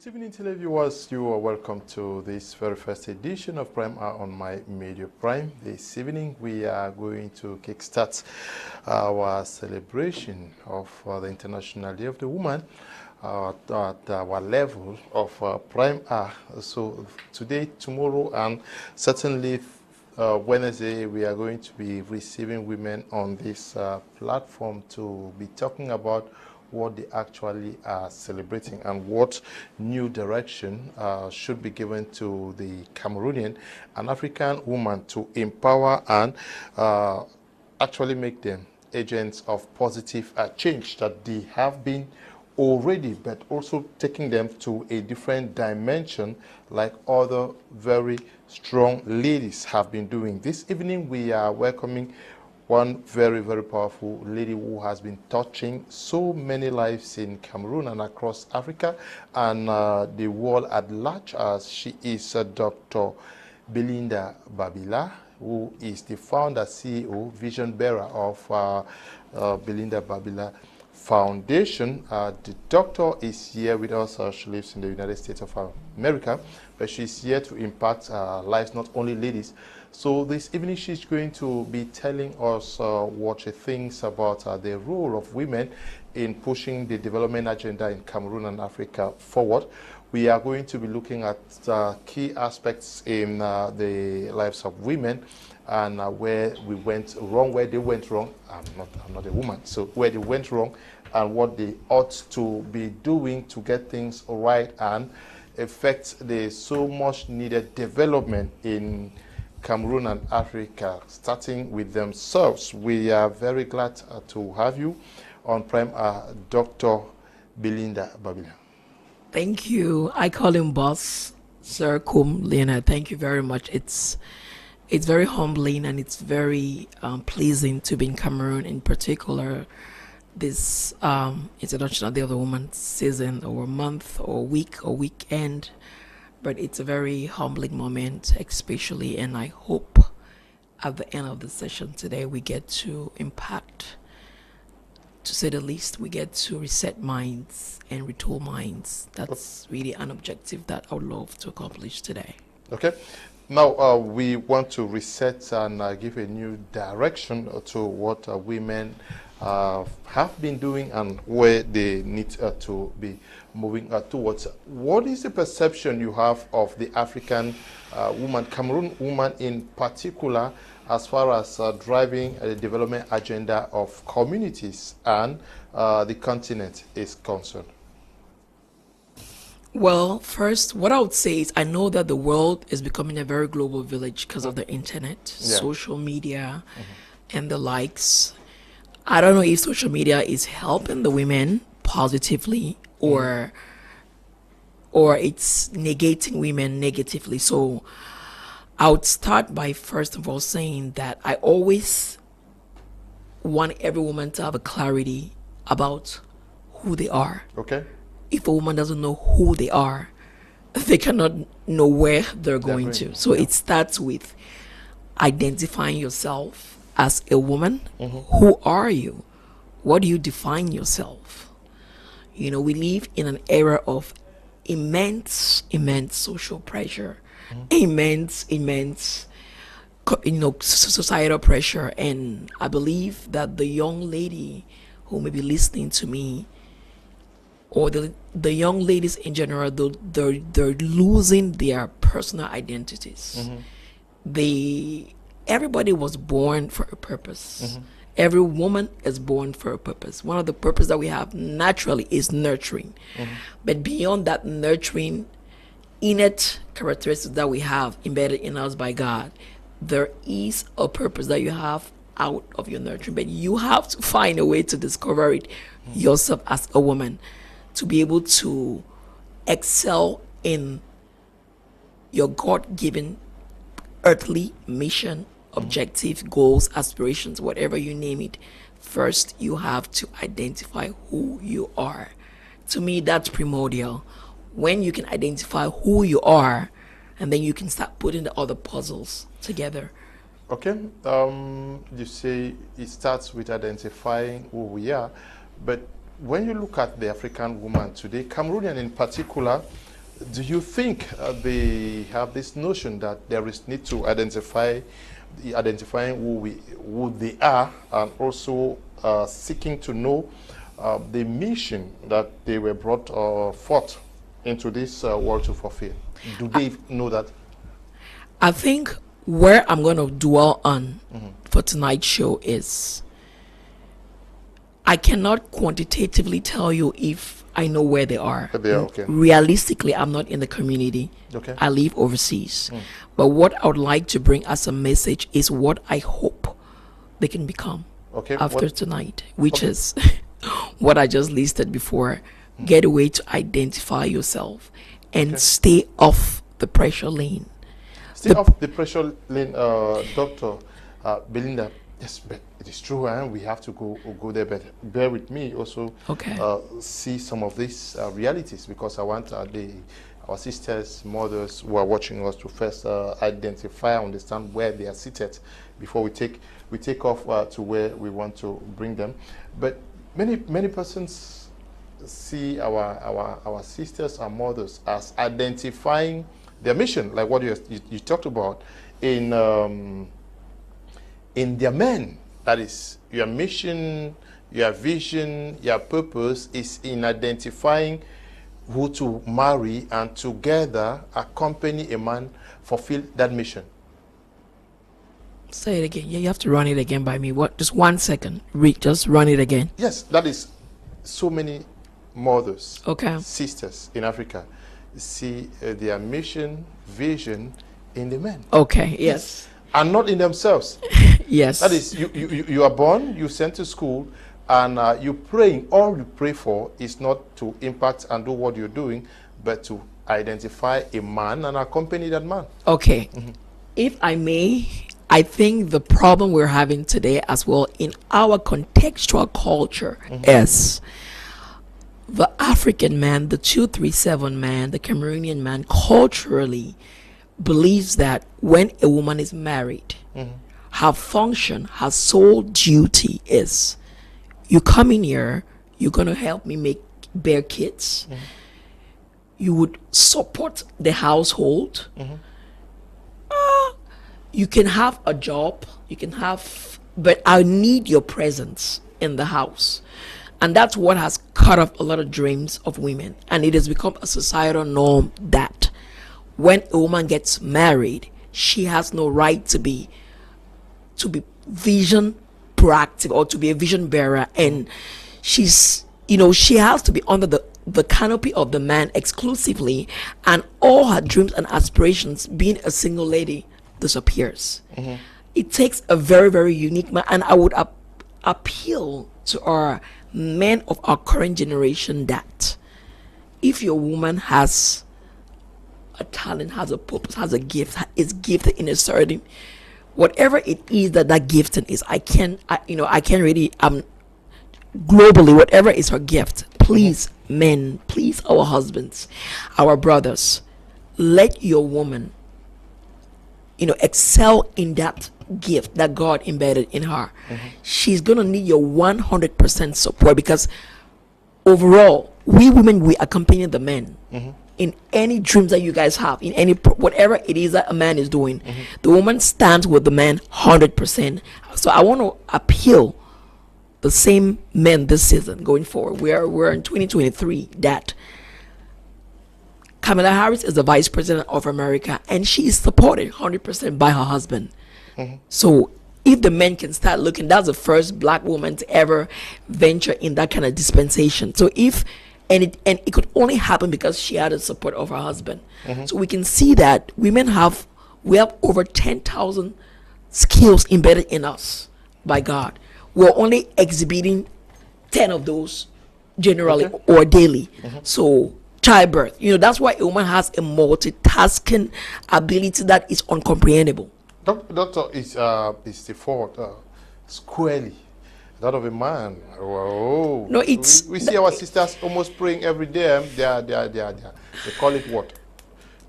Good evening, televiewers. You are welcome to this very first edition of Prime Hour on My Media Prime. This evening, we are going to kickstart our celebration of the International Day of the Woman at our level of Prime Hour. So today, tomorrow, and certainly Wednesday, we are going to be receiving women on this platform to be talking about what they actually are celebrating and what new direction should be given to the Cameroonian and African woman to empower and actually make them agents of positive change that they have been already, but also taking them to a different dimension like other very strong ladies have been doing. This evening we are welcoming one very, very powerful lady who has been touching so many lives in Cameroon and across Africa and the world at large, as she is Dr. Belinda Babila, who is the founder, CEO, vision bearer of Belinda Babila Foundation. The doctor is here with us. She lives in the United States of America, but she's here to impact lives, not only ladies. So this evening she's going to be telling us what she thinks about the role of women in pushing the development agenda in Cameroon and Africa forward. We are going to be looking at key aspects in the lives of women and where we went wrong, where they went wrong. I'm not a woman, so where they went wrong and what they ought to be doing to get things right and affect the so much needed development in Cameroon and Africa, starting with themselves. We are very glad to have you on Prime, Dr. Belinda Babila. Thank you. I call him boss, Sir Kum Leonard. Thank you very much. It's very humbling and it's very pleasing to be in Cameroon, in particular this International Day of the Woman season or month or week or weekend. But it's a very humbling moment, especially, and I hope at the end of the session today we get to impact, to say the least, we get to reset minds and retool minds. That's really an objective that I would love to accomplish today. Okay. Now, we want to reset and give a new direction to what women have been doing and where they need to be moving towards. What is the perception you have of the African woman, Cameroon woman in particular, as far as driving the development agenda of communities and the continent is concerned? Well, first, what I would say is I know that the world is becoming a very global village because of the internet, social media, and the likes. I don't know if social media is helping the women positively or it's negating women negatively. So I would start by first of all saying that I always want every woman to have a clarity about who they are. Okay. If a woman doesn't know who they are, they cannot know where they're going to. So it starts with identifying yourself as a woman. Who are you? What do you define yourself? You know, we live in an era of immense social pressure, immense societal pressure. And I believe that the young lady who may be listening to me, or the young ladies in general, they're losing their personal identities. Everybody was born for a purpose. Every woman is born for a purpose. One of the purposes that we have naturally is nurturing. But beyond that nurturing, innate characteristics that we have embedded in us by God, there is a purpose that you have out of your nurturing. But you have to find a way to discover it yourself as a woman, to be able to excel in your God-given earthly mission, objective, goals, aspirations, whatever you name it. First, you have to identify who you are. To me, that's primordial. When you can identify who you are, and then you can start putting the other puzzles together. Okay. You say it starts with identifying who we are, but when you look at the African woman today, Cameroonian in particular, Do you think they have this notion that there is need to identifying who they are, and also seeking to know the mission that they were brought forth into this world to fulfill? Do they know that? I think where I'm going to dwell on for tonight's show is I cannot quantitatively tell you if I know where they are. They are, okay. Realistically, I'm not in the community. Okay. I live overseas. But what I would like to bring as a message is what I hope they can become after tonight, which is what I just listed before. Get a way to identify yourself and stay off the pressure lane. Stay off the pressure lane, Dr. Belinda. Yes, but it is true, and we have to go there. But bear with me also. See some of these realities, because I want our sisters, mothers who are watching us to first identify, understand where they are seated before we take off to where we want to bring them. But many persons see our sisters and mothers as identifying their mission, like what you talked about in their men. That is, your mission, your vision, your purpose is in identifying who to marry, and together accompany a man fulfill that mission. Say it again. Yeah, you have to run it again by me. What? Just 1 second. Just run it again. Yes, that is so many mothers, sisters in Africa see their mission, vision in the men. Okay, yes. And not in themselves. Yes. That is, you are born, you sent to school, and you praying. All you pray for is not to impact and do what you're doing, but to identify a man and accompany that man. Okay. If I may, I think the problem we're having today as well in our contextual culture is the African man, the 237 man, the Cameroonian man culturally believes that when a woman is married, her function, her sole duty is, you come in here, you're going to help me bear kids. You would support the household. You can have a job, but I need your presence in the house. And that's what has cut off a lot of dreams of women. And it has become a societal norm that when a woman gets married, she has no right to be vision proactive or to be a vision bearer. And she has to be under the canopy of the man exclusively, and all her dreams and aspirations, being a single lady, disappears. It takes a very, very unique man, and I would appeal to our men of our current generation that if your woman has a talent, has a purpose, has a gift, is gifted in a certain, whatever it is that gifting is, I can't really globally, whatever is her gift, please, men, please, our husbands, our brothers, let your woman excel in that gift that God embedded in her. She's gonna need your 100% support, because overall, we women, we accompany the men in any dreams that you guys have, in any whatever it is that a man is doing. The woman stands with the man 100%. So I want to appeal the same men this season going forward. We're in 2023 that Kamala Harris is the vice president of America, and she is supported 100% by her husband. So if the men can start looking, that's the first black woman to ever venture in that kind of dispensation. So it could only happen because she had the support of her husband. So we can see that we have over 10,000 skills embedded in us by God. We're only exhibiting 10 of those generally or daily. So childbirth, that's why a woman has a multitasking ability that is uncomprehendable. Doctor is the fault squarely that of a man. Oh, no, we see our sisters almost praying every day. They call it what?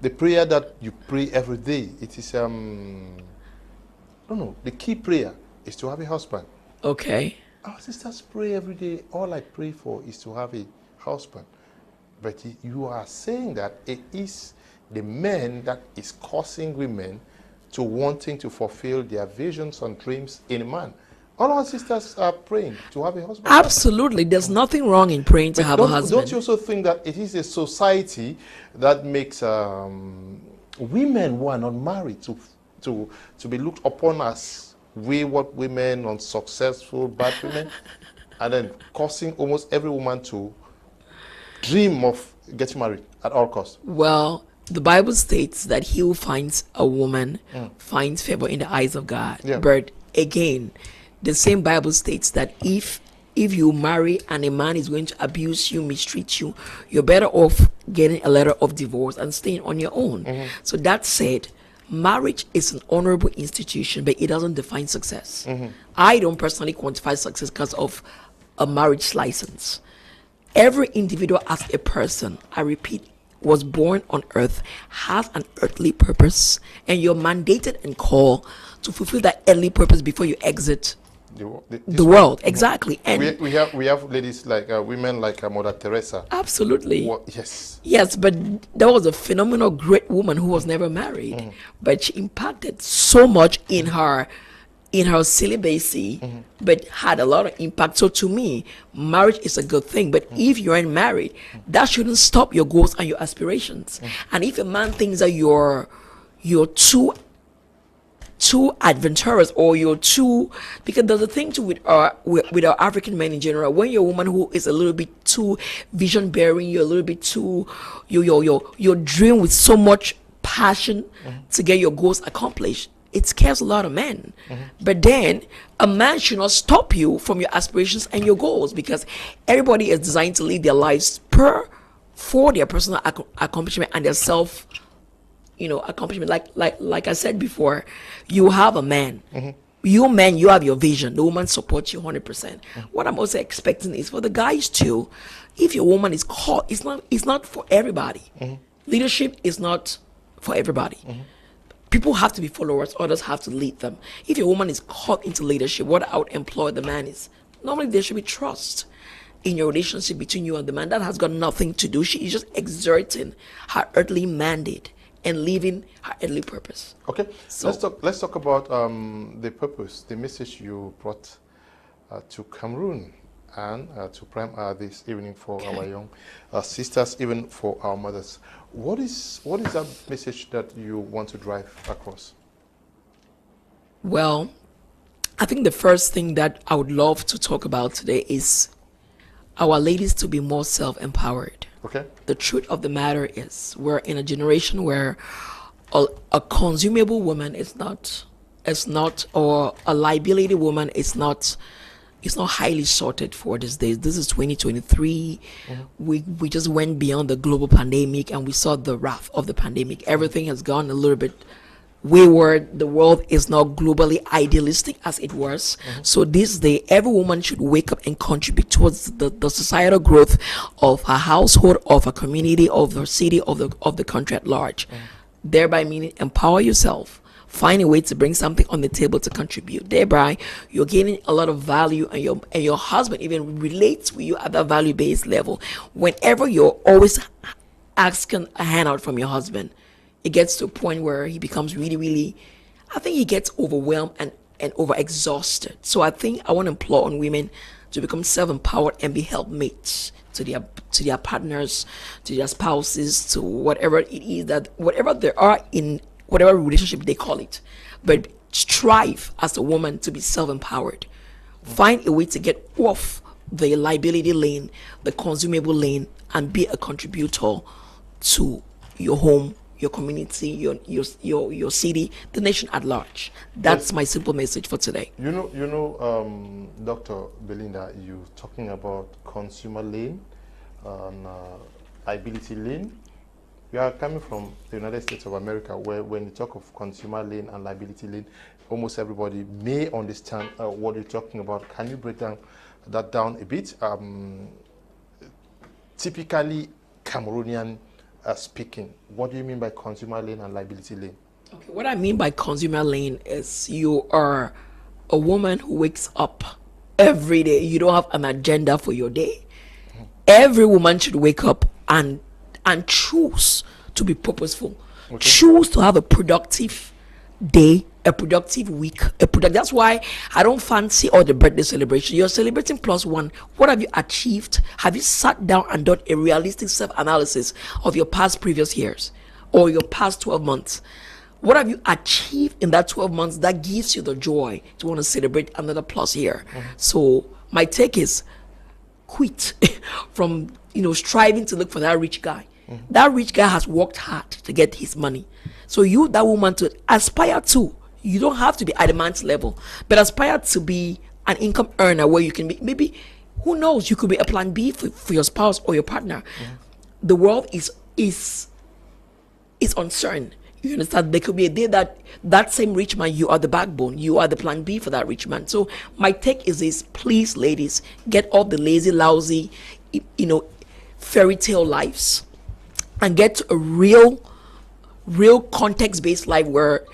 The prayer that you pray every day. It is the key prayer is to have a husband. Okay. Our sisters pray every day. All I pray for is to have a husband. But you are saying that it is the men that is causing women to wanting to fulfill their visions and dreams in a man. All our sisters are praying to have a husband. Absolutely. There's nothing wrong in praying to But have a husband. don't you also think that it is a society that makes women who are not married to be looked upon as wayward women, unsuccessful, bad women, and then causing almost every woman to dream of getting married at all costs? Well, the Bible states that he who finds a woman finds favor in the eyes of God. Yeah. But again, the same Bible states that if you marry and a man is going to abuse you, mistreat you, you're better off getting a letter of divorce and staying on your own. So that said, marriage is an honorable institution, but it doesn't define success. I don't personally quantify success because of a marriage license. Every individual as a person, I repeat, was born on earth, has an earthly purpose, and you're mandated and called to fulfill that earthly purpose before you exit the world. Exactly. And we have ladies like women like Mother Teresa. Absolutely. Yes, but there was a phenomenal great woman who was never married, but she impacted so much in her celibacy, but had a lot of impact. So to me, marriage is a good thing. But if you aren't married, that shouldn't stop your goals and your aspirations. And if a man thinks that you're too adventurous, or you're too, because there's a thing too with our African men in general. When you're a woman who is a little bit too vision bearing, you're a little bit too you're dreaming with so much passion to get your goals accomplished. It scares a lot of men. But then a man should not stop you from your aspirations and your goals, because everybody is designed to live their lives for their personal accomplishment and their self accomplishment. Like I said before, you have a man. You men, you have your vision. The woman supports you 100%. What I'm also expecting is for the guys too. If your woman is called, it's not for everybody. Leadership is not for everybody. People have to be followers, others have to lead them. If your woman is caught into leadership, what I would employ the man is, normally there should be trust in your relationship between you and the man. That has got nothing to do. She is just exerting her earthly mandate and living her earthly purpose. Okay, so let's talk about the purpose, the message you brought to Cameroon and to Prime this evening for our young sisters, even for our mothers. What is that message that you want to drive across? Well, I think the first thing that I would love to talk about today is our ladies to be more self-empowered. Okay. The truth of the matter is we're in a generation where a consumable woman is not, or a liability woman is not, it's not highly sorted for these days. This is 2023. We just went beyond the global pandemic and we saw the wrath of the pandemic. Everything has gone a little bit wayward. The world is not globally idealistic as it was. So this day, every woman should wake up and contribute towards the societal growth of her household, of her community, of her city, of the country at large. Thereby meaning empower yourself. Find a way to bring something on the table to contribute. Thereby, you're gaining a lot of value, and your husband even relates with you at that value-based level. Whenever you're always asking a handout from your husband, it gets to a point where he becomes really, really, I think he gets overwhelmed and over-exhausted. So I think I want to implore on women to become self-empowered and be helpmates to their partners, to their spouses, to whatever it is that, whatever they are in, whatever relationship they call it. But strive as a woman to be self-empowered. Find a way to get off the liability lane, the consumable lane, and be a contributor to your home, your community, your city, the nation at large. That's my simple message for today. You know, Dr. Belinda, you talking about consumer lane and liability lane. We are coming from the United States of America, where when you talk of consumer lane and liability lane, almost everybody may understand what you're talking about. Can you break that down a bit? Typically Cameroonian speaking, what do you mean by consumer lane and liability lane? Okay, what I mean by consumer lane is you are a woman who wakes up every day. You don't have an agenda for your day. Every woman should wake up and choose to be purposeful. Choose to have a productive day, a productive week, that's why I don't fancy all the birthday celebration. You're celebrating +1. What have you achieved? Have you sat down and done a realistic self-analysis of your past previous years or your past 12 months? What have you achieved in that 12 months that gives you the joy to want to celebrate another plus year? So my take is quit from striving to look for that rich guy. That rich guy has worked hard to get his money. So you, that woman, to aspire to, you don't have to be at a man's level, but aspire to be an income earner where you can be, maybe, who knows, you could be a plan B for your spouse or your partner. The world is uncertain. You understand? There could be a day that same rich man, you are the backbone, you are the plan B for that rich man. So my take is this: please, ladies, get off the lazy, lousy, fairy tale lives and get to a real context-based life where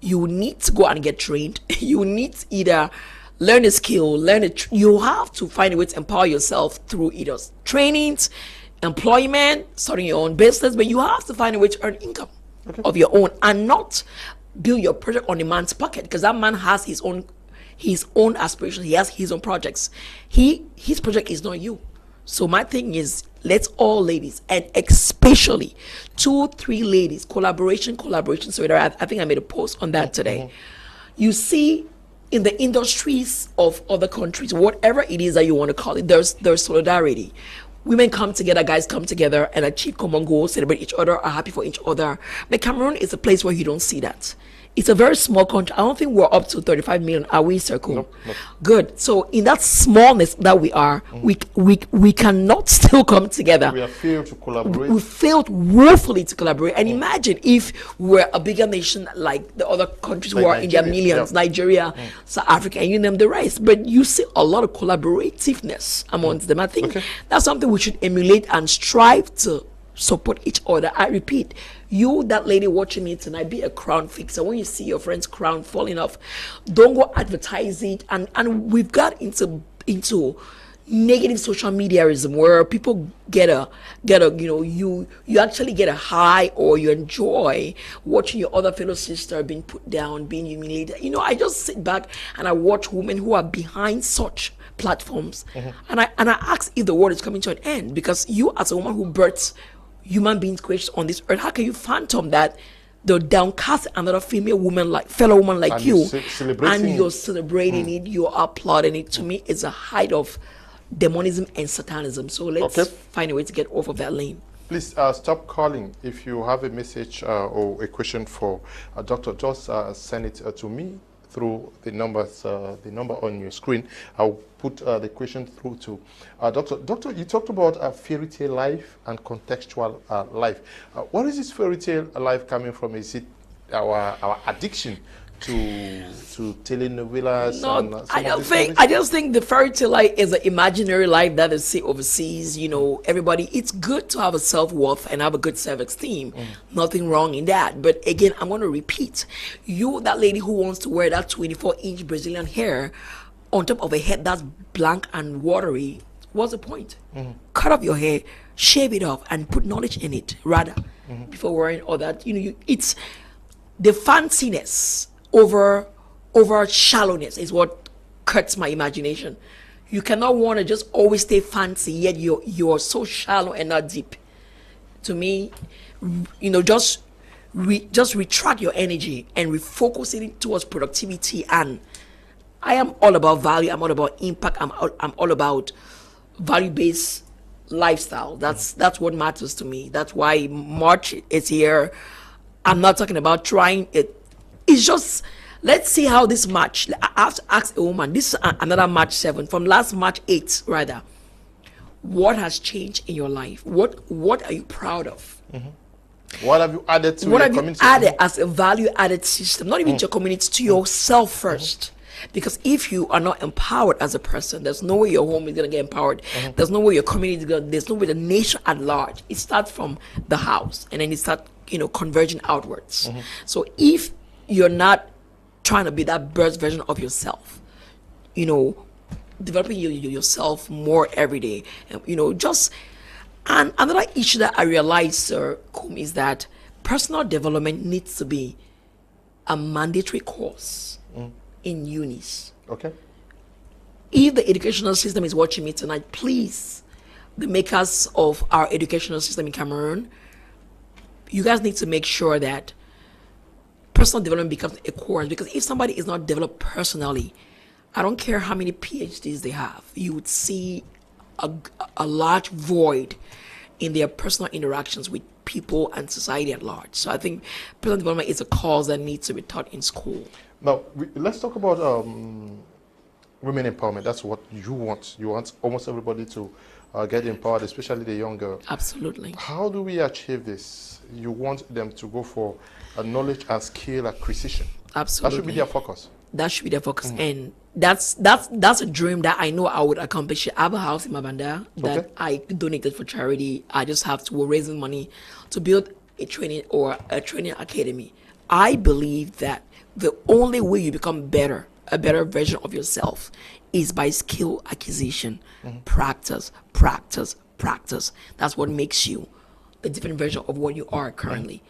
you need to go and get trained. You need to either learn a skill, you have to find a way to empower yourself through either trainings, employment, starting your own business, but you have to find a way to earn income of your own and not build your project on a man's pocket, because that man has his own aspirations, he has his own projects. His project is not you. So my thing is, let's all ladies, and especially 2-3 ladies, collaboration. So I think I made a post on that today. You see, in the industries of other countries, whatever it is that you want to call it, there's solidarity. Women come together, guys come together and achieve common goals, celebrate each other, are happy for each other. But Cameroon is a place where you don't see that. It's a very small country. I don't think we're up to 35 million. Are we, Circle? Nope. Good. So in that smallness that we are, we cannot still come together. We have failed to collaborate. We failed woefully to collaborate. And imagine if we're a bigger nation like the other countries who are in their millions, Nigeria, South Africa, and you name the rest. But you see a lot of collaborativeness amongst them. I think that's something we should emulate and strive to support each other. I repeat, you, that lady watching me tonight, be a crown fixer. When you see your friend's crown falling off, don't go advertise it. And we've got into negative social mediaism where people get a you actually get a high, or you enjoy watching your other fellow sister being put down, being humiliated. I just sit back and I watch women who are behind such platforms, and I ask if the world is coming to an end, because you, as a woman who births human beings created on this earth, how can you phantom that the downcast another fellow woman like and you, celebrating and you're celebrating it, you're applauding it? To me, it's a height of demonism and satanism. So let's find a way to get off of that lane. Please stop calling. If you have a message or a question for a doctor, just send it to me through the number on your screen. I'll put the question through to doctor. Doctor, you talked about fairy tale life and contextual life. What is this fairy tale life coming from? Is it our addiction to telenovelas? No, I just think the fairy tale life is an imaginary life that is overseas. Everybody, it's good to have a self-worth and have a good self-esteem. Nothing wrong in that. But again, I'm going to repeat, you, that lady who wants to wear that 24-inch Brazilian hair on top of a head that's blank and watery, what's the point? Cut off your hair, shave it off, and put knowledge in it rather before wearing all that. It's the fanciness over shallowness is what cuts my imagination. You cannot want to just always stay fancy, yet you're so shallow and not deep. To me, just retract your energy and refocus it towards productivity. And I am all about value. I'm all about impact. I'm all about value-based lifestyle. That's what matters to me. That's why March is here. I'm not talking about trying it. It's just, let's see how this March. I have to ask a woman. This is another March 7 from last March 8 rather. What has changed in your life? What are you proud of? What have you added to what your have community? You added as a value-added system? Not even to your community, to yourself first. Because if you are not empowered as a person, there's no way your home is going to get empowered. There's no way your community is going to, there's no way the nation at large. It starts from the house and then it starts, converging outwards. So if you're not trying to be that best version of yourself, developing yourself more every day, just And another issue that I realized, Sir Kum, is that personal development needs to be a mandatory course in unis. Okay. If the educational system is watching me tonight, please, the makers of our educational system in Cameroon, you guys need to make sure that personal development becomes a course, because if somebody is not developed personally, I don't care how many PhDs they have, you would see a large void in their personal interactions with people and society at large. So I think personal development is a course that needs to be taught in school. Now, let's talk about women empowerment. That's what you want. You want almost everybody to get empowered, especially the young girls. Absolutely. How do we achieve this? You want them to go for a knowledge and skill acquisition. Absolutely. That should be their focus. That should be their focus. And that's a dream that I know I would accomplish. I have a house in Mabanda that I donated for charity. I just have to, we're raising money to build a training academy. I believe that the only way you become better, a better version of yourself, is by skill acquisition. Practice. That's what makes you a different version of what you are currently.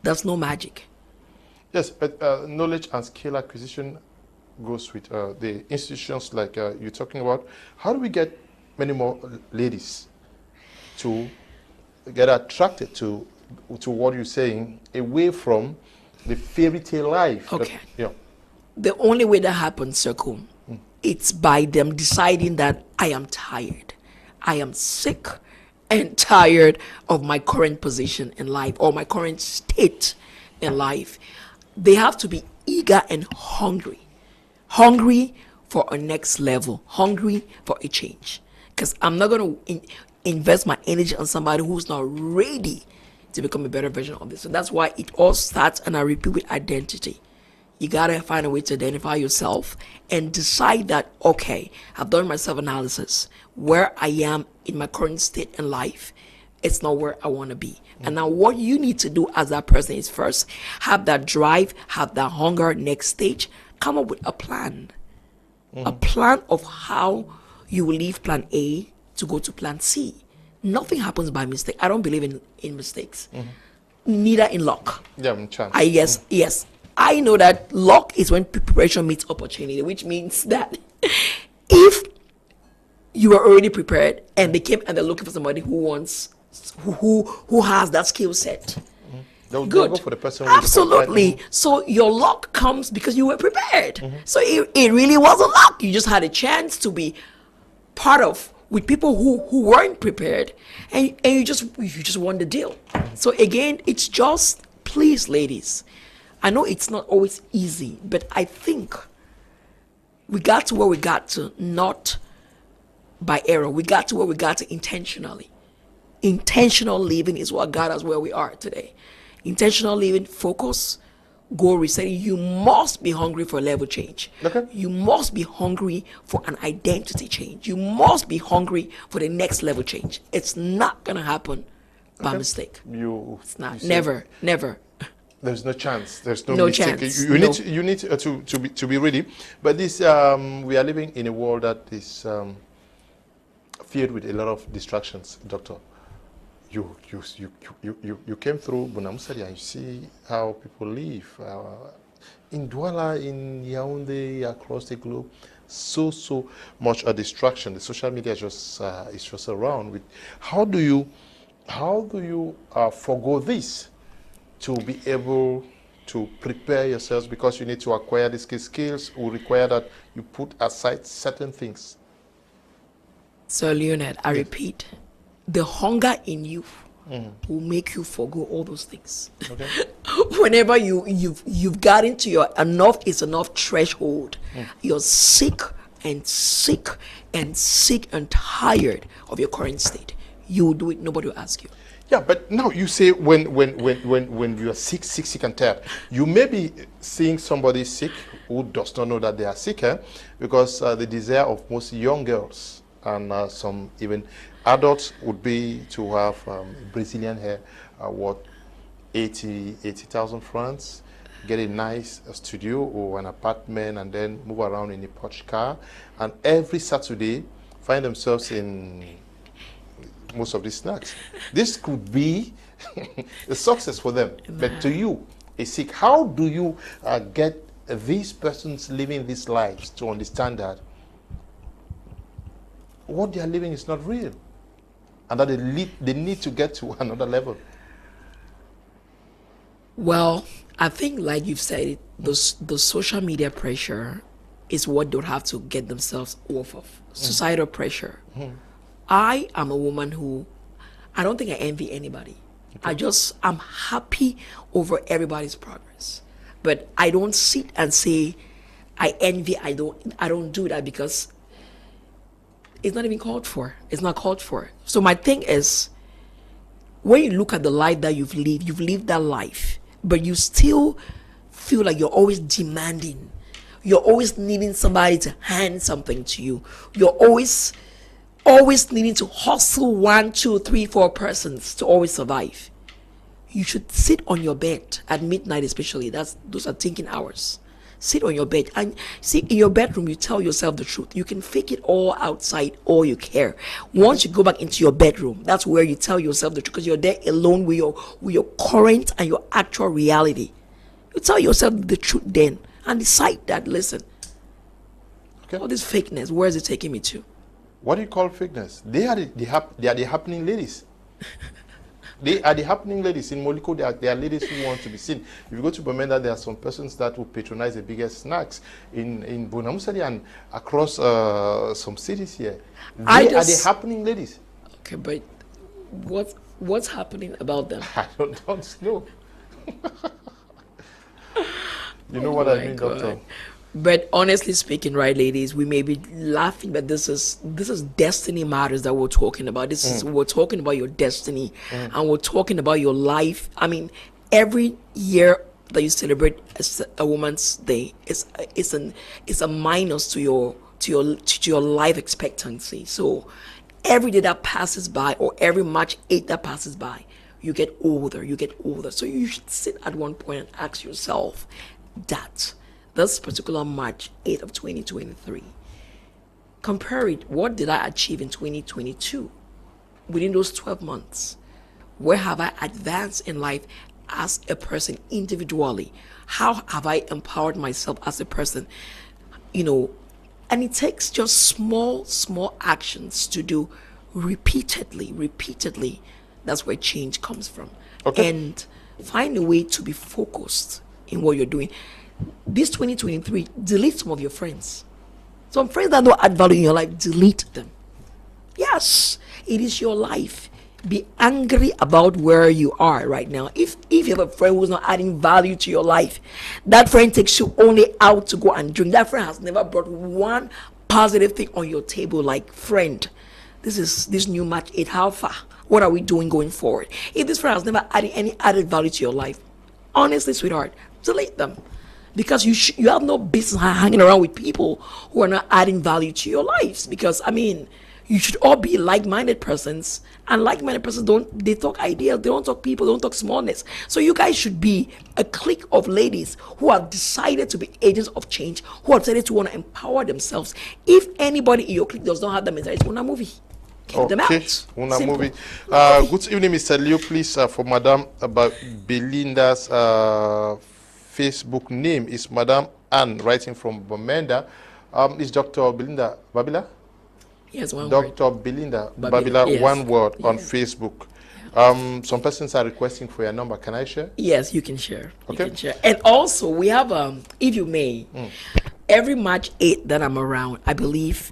There's no magic. Yes, but knowledge and skill acquisition goes with the institutions like you're talking about. How do we get many more ladies to get attracted to what you're saying, away from the fairy tale life? Okay. Yeah. The only way that happens, Sir Kum, it's by them deciding that I am tired. I am sick and tired of my current position in life, or my current state in life. They have to be eager and hungry for a next level, hungry for a change. Because I'm not going to invest my energy on somebody who's not ready to become a better version of this. So that's why it all starts, and I repeat, with identity. You gotta find a way to identify yourself and decide that, okay, I've done my self-analysis. Where I am in my current state in life, it's not where I want to be. And now what you need to do as that person is first have that drive, have that hunger. Next stage, come up with a plan. A plan of how you will leave plan A to go to plan C. Nothing happens by mistake. I don't believe in mistakes. Neither in luck. Yeah, in chance. Yes. I know that luck is when preparation meets opportunity, which means that if you are already prepared and they came and they're looking for somebody who has that skill set, They'll good. go for the person. Absolutely. So your luck comes because you were prepared. So it really wasn't luck. You just had a chance to be part of with people who weren't prepared, and you just won the deal. So again, it's just, please, ladies, I know it's not always easy, but I think we got to where we got to, not by error. We got to where we got to intentionally. Intentional living is what got us where we are today. Intentional living, focus, goal resetting. You must be hungry for level change. Okay. You must be hungry for an identity change. You must be hungry for the next level change. It's not going to happen by mistake. It's not. Never. There's no chance. There's no, No mistake. chance. You need to be ready. But this we are living in a world that is filled with a lot of distractions, Doctor. You came through Bunamusari and you see how people live in Douala, in Yaoundé, across the globe. So much a distraction. The social media is just around. With how do you forgo this to be able to prepare yourselves, because you need to acquire these skills will require that you put aside certain things. So Leonard, I repeat, the hunger in you will make you forgo all those things. Okay. Whenever you've got into your enough is enough threshold, you're sick and tired of your current state, you will do it. Nobody will ask you. Yeah, but now you say when you are sick and tired, you may be seeing somebody sick who does not know that they are sick, because the desire of most young girls and some even adults would be to have Brazilian hair, what 80,000 francs, get a nice studio or an apartment, and then move around in a Porsche car, and every Saturday find themselves in most of these snacks. This could be a success for them. But to you, a Sikh, how do you get these persons living these lives to understand that what they are living is not real, and that they need to get to another level? Well, I think, like you've said, the social media pressure is what they'll have to get themselves off of. Societal pressure. I am a woman who, I don't think I envy anybody. I'm happy over everybody's progress. But I don't sit and say, I envy, I don't do that, because it's not even called for. It's not called for. So my thing is, when you look at the life that you've lived that life, but you still feel like you're always demanding. You're always needing somebody to hand something to you. You're always needing to hustle 1, 2, 3, 4 persons to always survive. You should sit on your bed at midnight, especially. Those are thinking hours. Sit on your bed and see, in your bedroom, you tell yourself the truth. You can fake it all outside, all you care. Once you go back into your bedroom, that's where you tell yourself the truth, because you're there alone with your current and your actual reality. You tell yourself the truth then, and decide that, listen, all this fakeness, where is it taking me to? What do you call fakeness? They are the happening ladies. They are the happening ladies. In Moliko, they are ladies who want to be seen. If you go to Bamenda, there are some persons that will patronize the biggest snacks in Bonamusali and across some cities here. They are the happening ladies. Okay, but what's happening about them? I don't know. You know what I mean, Doctor? But honestly speaking, right, ladies, we may be laughing, but this is destiny matters that we're talking about. We're talking about your destiny, and we're talking about your life. I mean, every year that you celebrate a Woman's Day, it's a minus to your life expectancy. So every day that passes by, or every March 8th that passes by, you get older. So you should sit at one point and ask yourself that. This particular March 8th of 2023, compare it. What did I achieve in 2022 within those 12 months? Where have I advanced in life as a person individually? How have I empowered myself as a person? And it takes just small actions to do repeatedly. That's where change comes from. Okay. And find a way to be focused in what you're doing. This 2023, delete some of your friends. Some friends that don't add value in your life, delete them. Yes, it is your life. Be angry about where you are right now. If you have a friend who's not adding value to your life, that friend takes you only out to go and drink. That friend has never brought one positive thing on your table, like, friend, this new March 8, how far? What are we doing going forward? If this friend has never added any added value to your life, honestly, sweetheart, delete them. Because you have no business hanging around with people who are not adding value to your lives. Because, you should all be like-minded persons. And like-minded persons, they talk ideas, they don't talk people, they don't talk smallness. So you guys should be a clique of ladies who have decided to be agents of change, who have decided to want to empower themselves. If anybody in your clique does not have that mentality, it's one movie. Get them out. Una movie. Good evening, Mr. Leo. Please, for Madam, about Belinda's Facebook name is Madam Anne, writing from Bamenda. Is Dr. Belinda Babila? Yes, one Dr. word. Belinda Babila, yes. One word, yes. On Facebook. Yeah. Some persons are requesting for your number. Can I share? Yes, you can share. Okay. You can share. And also, we have, if you may, every March 8th that I'm around, I believe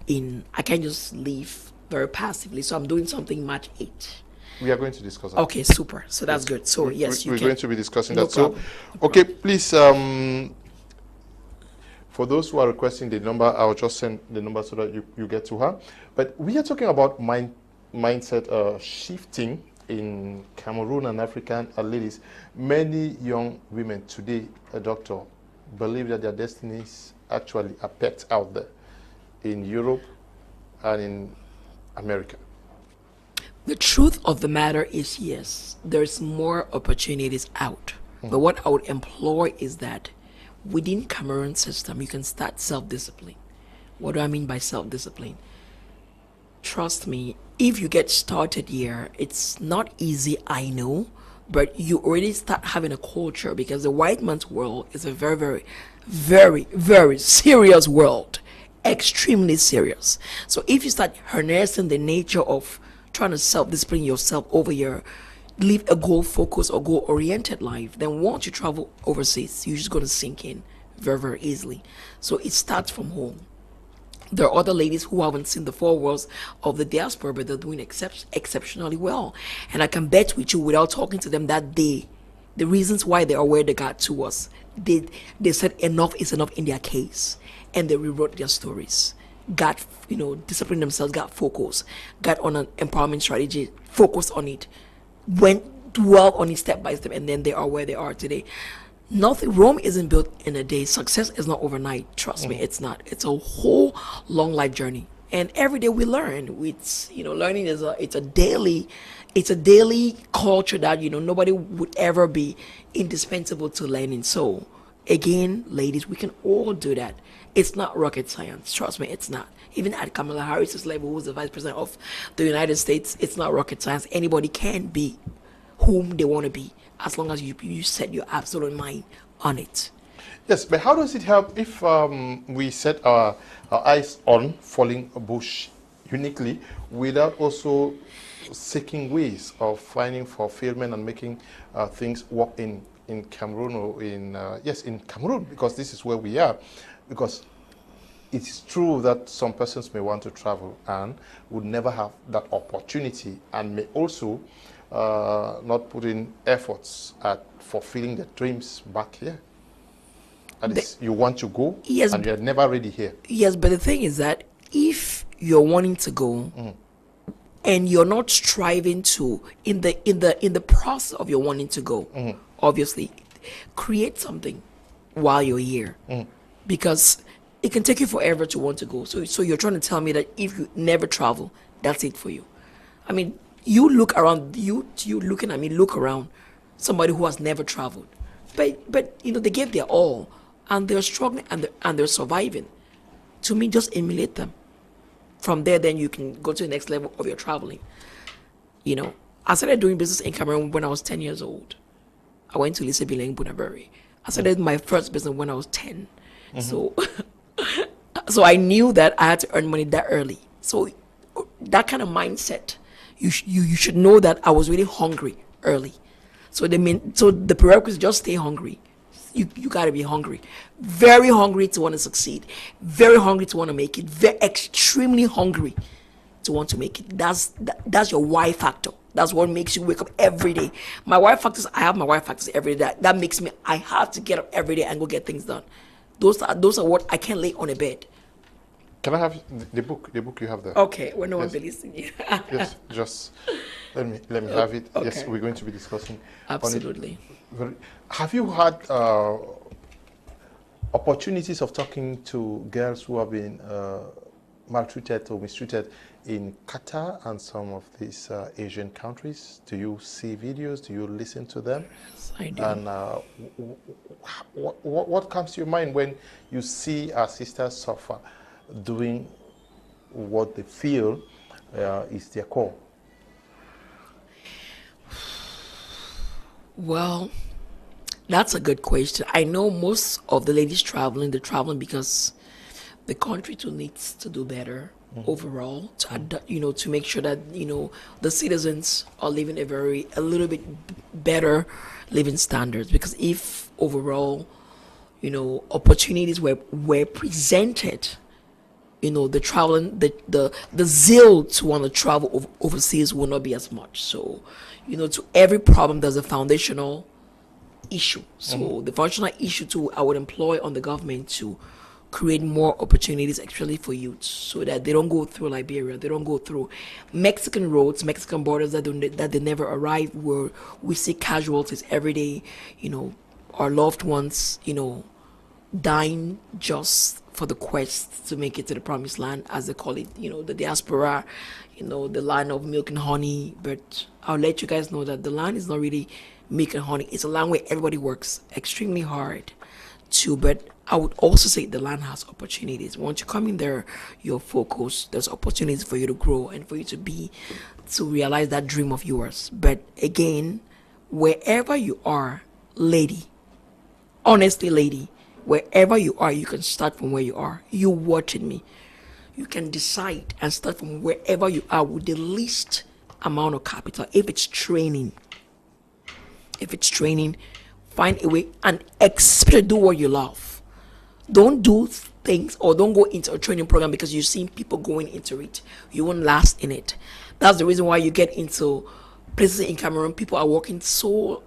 I can't just leave very passively. So I'm doing something March 8th. We are going to discuss that. Okay, super. So that's good. So yes, we're you can. Going to be discussing No that. problem. So, okay, please, for those who are requesting the number, I'll just send the number so that you get to her. But we are talking about mindset shifting in Cameroon and African ladies. Many young women today, doctor, believe that their destinies actually are pegged out there in Europe and in America. The truth of the matter is, yes, there's more opportunities out. But what I would employ is that within Cameroon system, you can start self-discipline. What do I mean by self-discipline? Trust me, if you get started here, it's not easy, I know, but you already start having a culture because the white man's world is a very, very, very, very serious world. Extremely serious. So if you start harnessing the nature of trying to self-discipline yourself over here, live a goal-focused or goal-oriented life, then once you travel overseas, you're just going to sink in very, very easily. So it starts from home. There are other ladies who haven't seen the four worlds of the diaspora, but they're doing exceptionally well. And I can bet with you, without talking to them, that the reasons why they are where they got to us, they said enough is enough in their case, and they rewrote their stories. Got, disciplined themselves, got focused, got on an empowerment strategy, focused on it, went dwell on it step by step, and then they are where they are today. Nothing. Rome isn't built in a day. Success is not overnight. Trust me, it's not. It's a whole long life journey, and every day we learn. Learning is a daily culture that nobody would ever be indispensable to learning. So again, ladies, we can all do that. It's not rocket science. Trust me, it's not. Even at Kamala Harris's level, who's the vice president of the United States, it's not rocket science. Anybody can be whom they want to be, as long as you set your absolute mind on it. Yes, but how does it help if we set our eyes on falling bush uniquely without also seeking ways of finding fulfillment and making things work in Cameroon or in Cameroon, because this is where we are. Because it is true that some persons may want to travel and would never have that opportunity, and may also not put in efforts at fulfilling their dreams back here. That is, you want to go, yes, and you're never ready here. Yes, but the thing is that if you're wanting to go and you're not striving to, in the process of your wanting to go, obviously, create something while you're here, because it can take you forever to want to go. So you're trying to tell me that if you never travel, that's it for you. I mean, you look around, you looking at me, look around, somebody who has never traveled, but they gave their all, and they're struggling, and they're surviving. To me, just emulate them. From there, then you can go to the next level of your traveling. I started doing business in Cameroon when I was 10 years old. I went to Lycée Bilingue Bunaberry. I started my first business when I was 10. So I knew that I had to earn money that early. So that kind of mindset, you should know that I was really hungry early. So the prerequisite is just stay hungry. You got to be hungry, very hungry to want to succeed, very hungry to want to make it, very extremely hungry to want to make it. That's your why factor. That's what makes you wake up every day. My why factors, I have my why factors every day. That makes me, I have to get up every day and go get things done. Those are what I can't lay on a bed. Can I have the book you have there? Okay, when no one believes in you. Yes, just let me have it. Okay. Yes, we're going to be discussing. Absolutely. Have you had opportunities of talking to girls who have been maltreated or mistreated in Qatar and some of these Asian countries? Do you see videos? Do you listen to them? Yes, I do. And what comes to your mind when you see our sisters suffer doing what they feel is their call? Well, that's a good question. I know most of the ladies traveling, they're traveling because the country too needs to do better overall, to make sure that the citizens are living a little bit better living standards. Because if overall, opportunities were presented, the traveling, the zeal to want to travel overseas will not be as much. So, to every problem there's a foundational issue. So the foundational issue too, I would employ on the government to create more opportunities actually for youth, so that they don't go through Liberia, they don't go through Mexican roads, Mexican borders that they never arrive, where we see casualties every day, our loved ones, dying just for the quest to make it to the promised land, as they call it, the diaspora, the land of milk and honey. But I'll let you guys know that the land is not really milk and honey. It's a land where everybody works extremely hard but I would also say the land has opportunities. Once you come in there, you're focused. There's opportunities for you to grow and for you to realize that dream of yours. But again, wherever you are, lady, honestly, lady, wherever you are, you can start from where you are. You watching me, you can decide and start from wherever you are with the least amount of capital. If it's training, find a way and expect do what you love. Don't do things or don't go into a training program because you've seen people going into it. You won't last in it. That's the reason why you get into places in Cameroon. People are working so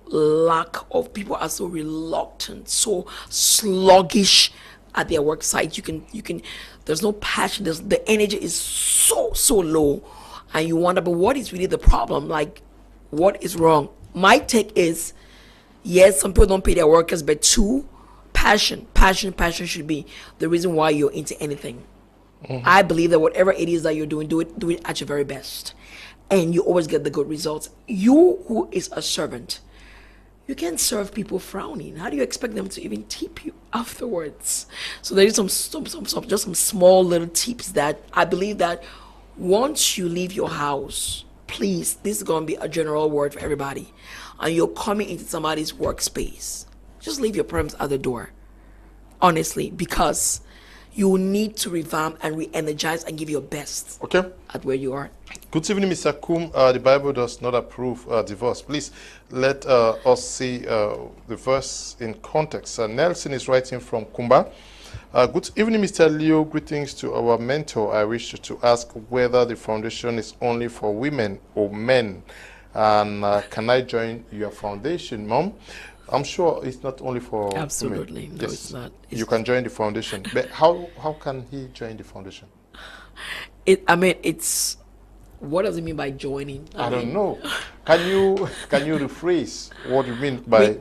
people are so reluctant, so sluggish at their work site. You can there's no passion. The energy is so low, and you wonder, but what is really the problem? Like, what is wrong? My take is, yes, some people don't pay their workers, but two, passion should be the reason why you're into anything. I believe that whatever it is that you're doing, do it at your very best, and you always get the good results. You who is a servant, you can't serve people frowning. How do you expect them to even tip you afterwards? So there is some small little tips that I believe that once you leave your house, please, this is going to be a general word for everybody, and you're coming into somebody's workspace, just leave your problems at the door, honestly, because you need to revamp and re-energize and give your best at where you are. Good evening, Mr. Kum. The Bible does not approve divorce. Please let us see the verse in context. Nelson is writing from Kumba. Good evening, Mr. Leo. Greetings to our mentor. I wish to ask whether the foundation is only for women or men. And can I join your foundation, Mom? I'm sure it's not only for absolutely women. No, yes, it's not. You can join the foundation, but how can he join the foundation? It's what does it mean by joining? I don't know. Can you rephrase what you mean by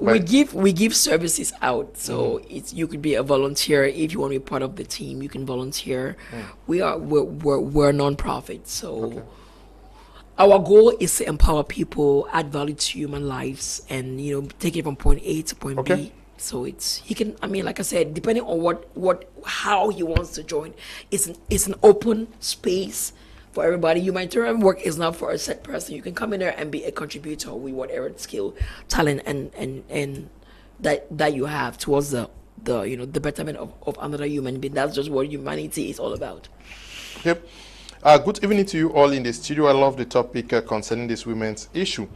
we give services out, so you could be a volunteer. If you want to be part of the team, you can volunteer. We're a non-profit, so our goal is to empower people, add value to human lives, and take it from point A to point B. So he can, like I said, depending on how he wants to join, it's an open space for everybody. Humanitarian work is not for a set person. You can come in there and be a contributor with whatever skill, talent, and that you have towards the betterment of another human being. That's just what humanity is all about. Yep. Good evening to you all in the studio. I love the topic concerning this women's issue.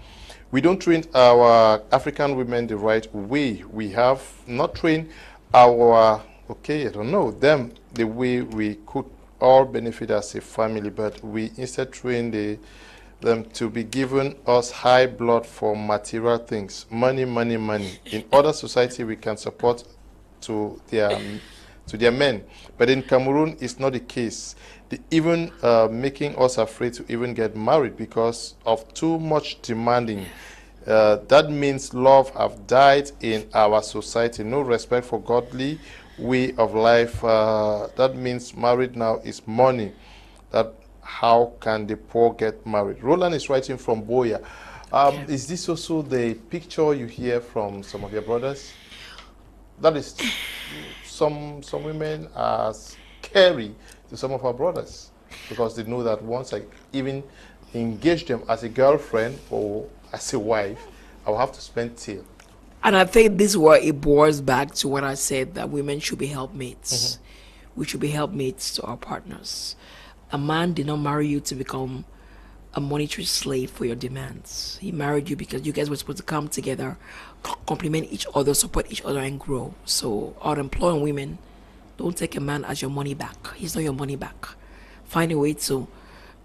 We don't train our African women the right way. We have not trained them the way we could all benefit as a family, but we instead train them to be given us high blood for material things, money. In other society, we can support to their men, but in Cameroon, it's not the case. They even making us afraid to even get married because of too much demanding. That means love have died in our society. No respect for godly way of life. That means married now is money. That how can the poor get married? Roland is writing from Boya. Is this also the picture you hear from some of your brothers? That is, some women are scary to some of our brothers because they know that once I even engage them as a girlfriend or as a wife, I'll have to spend till. And I think this is where it boils back to what I said, that women should be helpmates. We should be helpmates to our partners. A man did not marry you to become a monetary slave for your demands. He married you because you guys were supposed to come together, complement each other, support each other, and grow. So our employing women, don't take a man as your money back. He's not your money back. Find a way to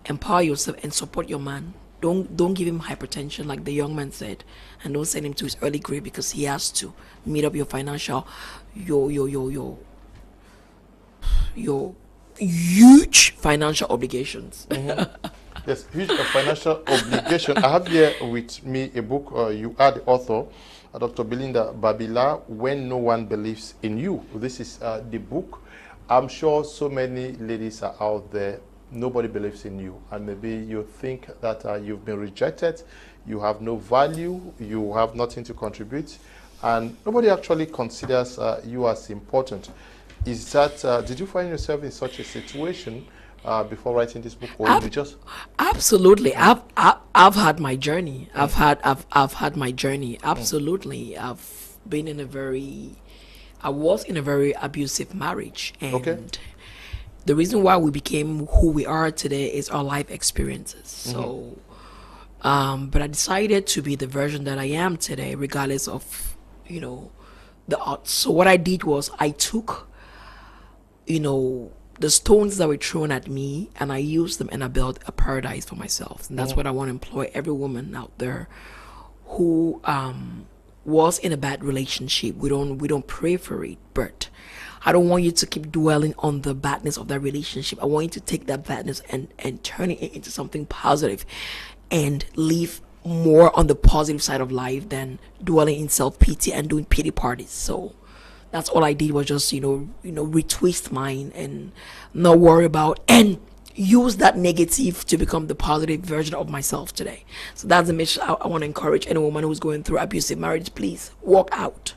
empower yourself and support your man. Don't give him hypertension like the young man said, and don't send him to his early grave because he has to meet up your financial your huge financial obligations. Yes, huge financial obligation. I have here with me a book. You are the author, Dr. Belinda Babila, When No One Believes in You. This is the book. I'm sure so many ladies are out there. Nobody believes in you, and maybe you think that you've been rejected, you have no value, you have nothing to contribute, and nobody actually considers you as important. Is that, did you find yourself in such a situation before writing this book, or you just... Absolutely. I've had my journey. I've had my journey. Absolutely. I've been in a very... I was in a very abusive marriage, and the reason why we became who we are today is our life experiences. So, but I decided to be the version that I am today, regardless of, the odds. So what I did was I took, the stones that were thrown at me, and I used them, and I built a paradise for myself. And that's what I want to employ every woman out there who was in a bad relationship. We don't pray for it, but I don't want you to keep dwelling on the badness of that relationship. I want you to take that badness and turn it into something positive, and live more on the positive side of life than dwelling in self-pity and doing pity parties. So that's all I did, was just retwist mine and not worry about and use that negative to become the positive version of myself today. So that's the mission I want to encourage any woman who's going through abusive marriage. Please walk out,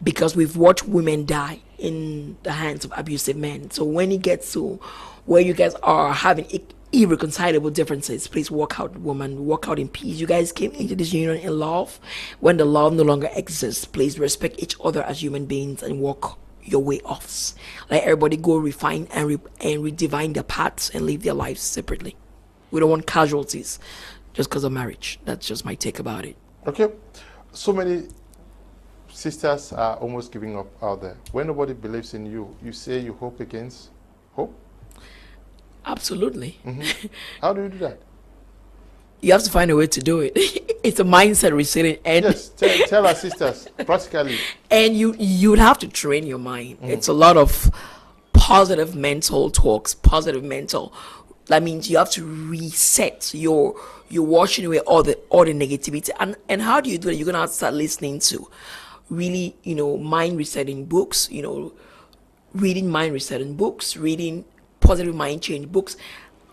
because we've watched women die in the hands of abusive men. So when it gets to where you guys are having irreconcilable differences, please walk out, woman. Walk out in peace. You guys came into this union in love. When the love no longer exists, please respect each other as human beings and walk your way off. Let everybody go refine and redefine their paths and live their lives separately. We don't want casualties just because of marriage. That's just my take about it. Okay. So many sisters are almost giving up out there. When nobody believes in you, you say you hope against hope? Absolutely. How do you do that? You have to find a way to do it. It's a mindset resetting. And yes, tell our sisters, practically. And you'd have to train your mind. It's a lot of positive mental talks, positive mental. That means you have to reset your washing away all the negativity. And how do you do it? You're gonna have to start listening to really, mind resetting books, reading mind resetting books, reading positive mind change books.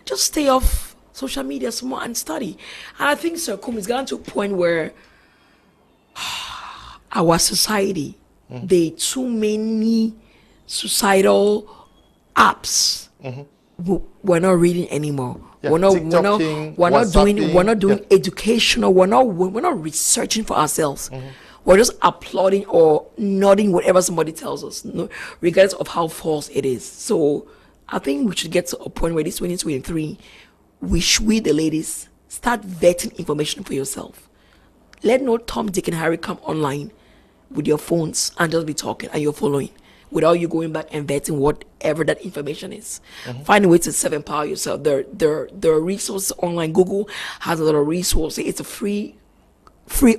Just stay off social media some more and study. And I think, Sir Kum, it's gotten to a point where our society, there are too many societal apps. We're not reading anymore. Yeah, we're not doing educational. We're not researching for ourselves. We're just applauding or nodding whatever somebody tells us, regardless of how false it is. So I think we should get to a point where this 2023, we the ladies start vetting information for yourself. Let no Tom, Dick, and Harry come online with your phones and just be talking and you're following, without you going back and vetting whatever that information is. Find a way to self-empower yourself. There are resources online. Google has a lot of resources. It's a free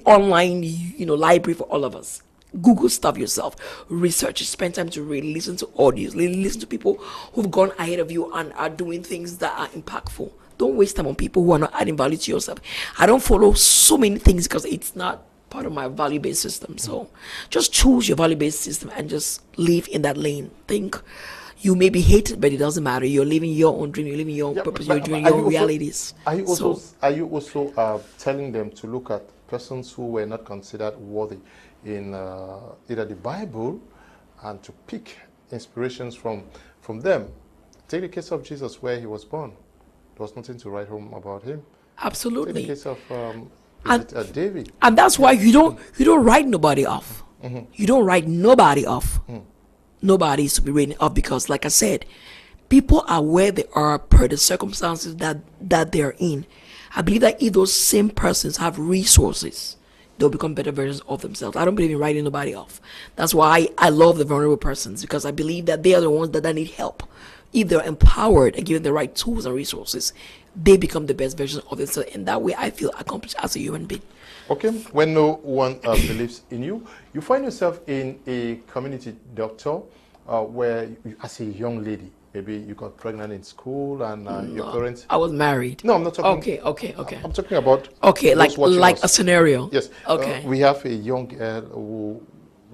online library for all of us. Google stuff yourself, research it, spend time to read, listen to audios, listen to people who've gone ahead of you and are doing things that are impactful. Don't waste time on people who are not adding value to yourself. I don't follow so many things because it's not part of my value-based system. So just choose your value-based system and just live in that lane. Think you may be hated, but it doesn't matter. You're living your own dream. You're living your own purpose. You're doing your own realities. Are you also telling them to look at persons who were not considered worthy in either the Bible, and to pick inspirations from them? Take the case of Jesus, where he was born. There was nothing to write home about him. Absolutely. Take the case of David. And that's why you don't write nobody off. You don't write nobody off. Nobody is to be written off, because, like I said, people are where they are per the circumstances that they're in. I believe that if those same persons have resources, they'll become better versions of themselves. I don't believe in writing nobody off. That's why I love the vulnerable persons, because I believe that they are the ones that need help. If they're empowered and given the right tools and resources, they become the best version of themselves. And that way I feel accomplished as a human being. Okay, when no one believes in you, you find yourself in a community doctor where, as a young lady, maybe you got pregnant in school and your parents... I was married. No, I'm not talking... Okay. I'm talking about... Okay, like a scenario. Yes. Okay. We have a young girl who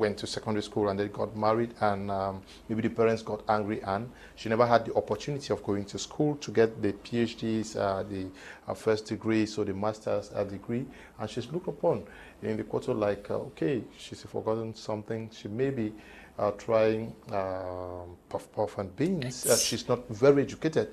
went to secondary school and then got married, and maybe the parents got angry, and she never had the opportunity of going to school to get the PhDs, the first degree, so the master's degree, and she's looked upon in the quarter like, okay, she's forgotten something. She may be trying puff and beans. She's not very educated,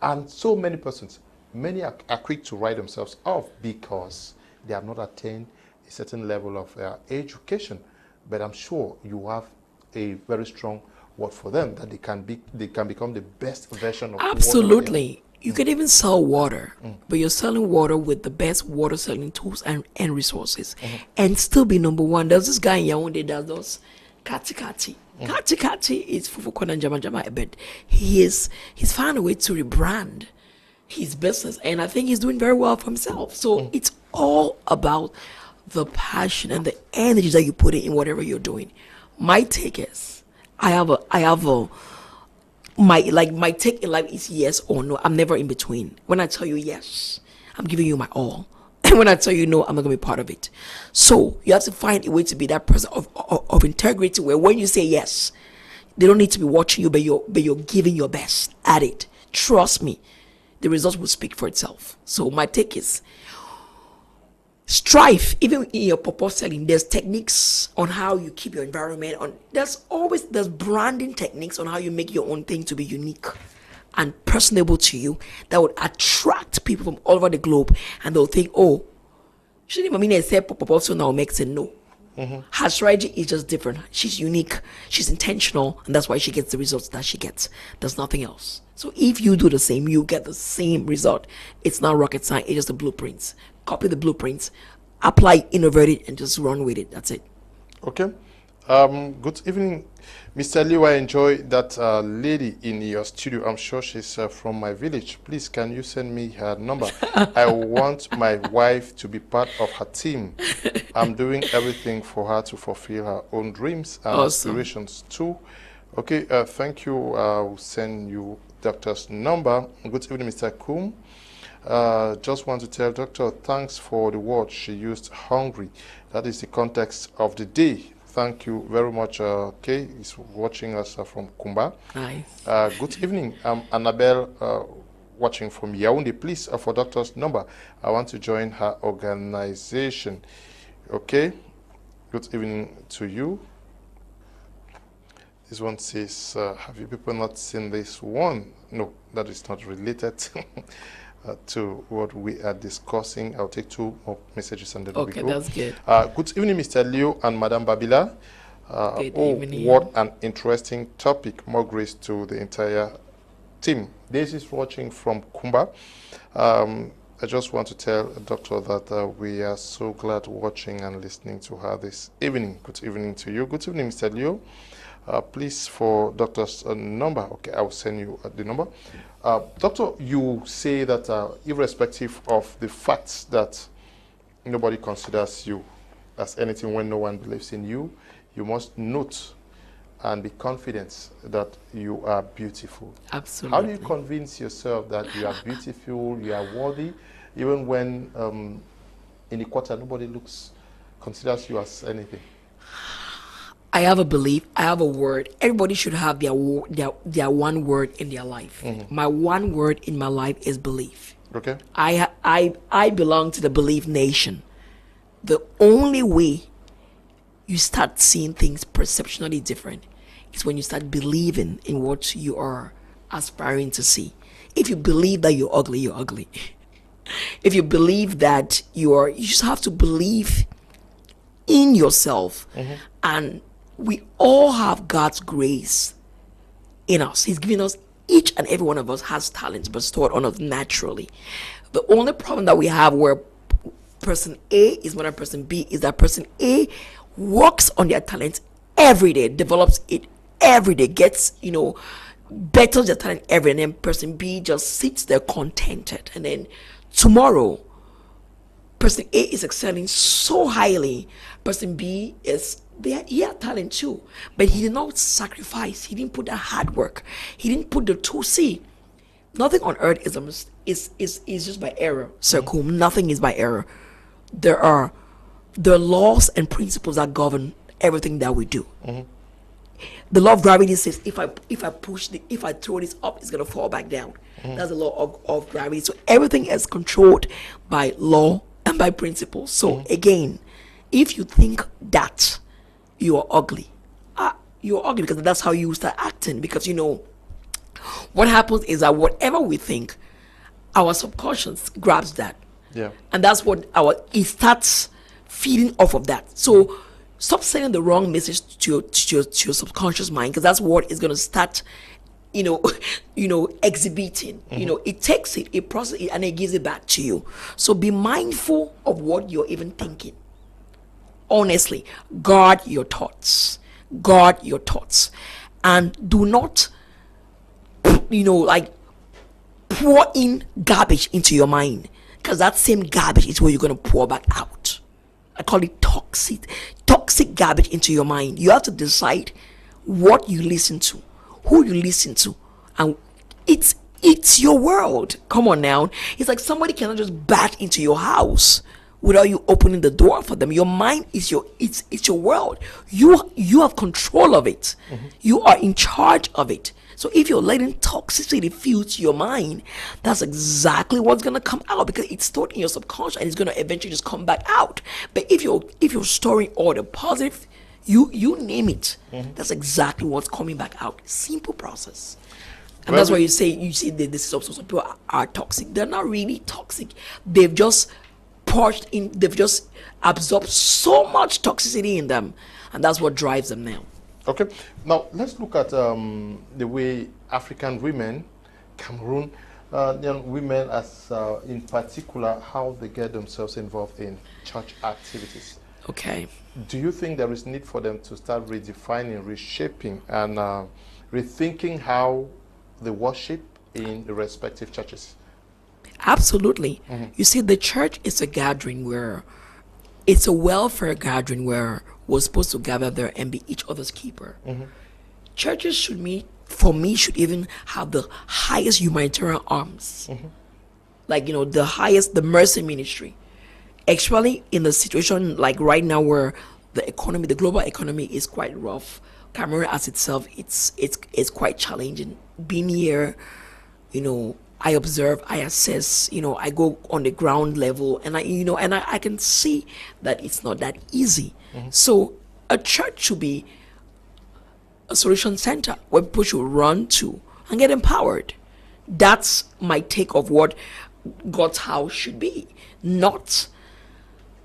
and so many persons, many are quick to write themselves off because they have not attained a certain level of education. But I'm sure you have a very strong word for them, that they can become the best version of absolutely. You can even sell water, but you're selling water with the best water selling tools and resources, and still be number one. There's this guy in Yaoundé that does kati kati. Kati kati is fufu kona jama jama, but he's found a way to rebrand his business, and I think he's doing very well for himself. So it's all about the passion and the energy that you put in whatever you're doing. My take is, my take in life is yes or no. I'm never in between. When I tell you yes, I'm giving you my all. And when I tell you no, I'm not going to be part of it. So you have to find a way to be that person of integrity, where when you say yes, they don't need to be watching you, but you're giving your best at it. Trust me, the results will speak for itself. So my take is, strive. Even in your purpose selling, there's techniques on how you keep your environment. There's branding techniques on how you make your own thing to be unique and personable to you, that would attract people from all over the globe, and they'll think, oh, she didn't mean say pop so now makes it no. Her strategy is just different. She's unique, she's intentional, and that's why she gets the results that she gets. There's nothing else. So if you do the same, you get the same result. It's not rocket science, it's just the blueprints. Copy the blueprints, apply, innovate it, and just run with it. That's it. Okay. Good evening, Mr. Liu. I enjoy that lady in your studio. I'm sure she's from my village. Please, can you send me her number? I want my wife to be part of her team. I'm doing everything for her to fulfill her own dreams and aspirations too. Okay, thank you. I'll send you doctor's number. Good evening, Mr. Kum. Just want to tell Doctor, thanks for the word she used, hungry. That is the context of the day. Thank you very much. Kay is watching us from Kumba. Nice. Good evening. I'm Annabelle, watching from Yaoundé. Please, for Doctor's number, I want to join her organization. Okay. Good evening to you. This one says, have you people not seen this one? No, that is not related to what we are discussing. I'll take two more messages and then we go. Okay, that's good. Good evening, Mr. Liu and Madam Babila. Good evening. What an interesting topic. More grace to the entire team. This is watching from Kumba. I just want to tell Doctor that we are so glad watching and listening to her this evening. Good evening to you. Good evening, Mr. Liu. Please, for Doctor's number. Okay, I will send you the number. Doctor, you say that irrespective of the fact that nobody considers you as anything when no one believes in you, you must note and be confident that you are beautiful. Absolutely. How do you convince yourself that you are beautiful, you are worthy, even when in the quarter nobody considers you as anything? I have a belief, I have a word. Everybody should have their one word in their life. My one word in my life is belief. Okay. I belong to the belief nation. The only way you start seeing things perceptually different is when you start believing in what you are aspiring to see. If you believe that you're ugly, you're ugly. If you believe that you just have to believe in yourself. And we all have God's grace in us. He's given us, each and every one of us has talents bestowed on us naturally. The only problem that we have where person A is better than person B is that person A works on their talent every day, develops it every day, gets, betters their talent every day, and then person B just sits there contented. And then tomorrow, person A is excelling so highly, person B he had talent too, but he did not sacrifice. He didn't put the hard work. He didn't put the 2C. Nothing on earth is just by error. Sir Kum, nothing is by error. There are laws and principles that govern everything that we do. The law of gravity says if I throw this up, it's gonna fall back down. That's the law of gravity. So everything is controlled by law and by principle. So again, if you think that you are ugly, you're ugly because that's how you start acting. Because what happens is that whatever we think, our subconscious grabs that. Yeah. And that's what it starts feeding off of that. So stop sending the wrong message to your subconscious mind, because that's what is going to start exhibiting. It takes it processes it, and it gives it back to you. So be mindful of what you're even thinking. Honestly, guard your thoughts, and do not pour in garbage into your mind, because that same garbage is where you're going to pour back out. I call it toxic garbage into your mind. You have to decide what you listen to, who you listen to, and it's your world. Come on now. It's like somebody cannot just bat into your house without you opening the door for them. Your mind is it's your world. You have control of it. You are in charge of it. So if you're letting toxicity fuel to your mind, that's exactly what's gonna come out, because it's stored in your subconscious and it's gonna eventually just come back out. But if you're storing all the positive, you name it, that's exactly what's coming back out. Simple process. And that's why you see that this is also some people are toxic. They're not really toxic. They've just they've just absorbed so much toxicity in them, and that's what drives them now. Okay, now let's look at the way African women, Cameroon, young women as in particular, how they get themselves involved in church activities. Okay. Do you think there is need for them to start redefining, reshaping, and rethinking how they worship in the respective churches? Absolutely. You see, the church is a gathering where it's a welfare gathering where we're supposed to gather there and be each other's keeper. Churches should even have the highest humanitarian arms. Like, the mercy ministry. Actually, in a situation like right now where the global economy is quite rough, Cameroon as itself, it's quite challenging. Being here, I observe, I assess, I go on the ground level, and I can see that it's not that easy. So a church should be a solution center where people should run to and get empowered. That's my take of what God's house should be. Not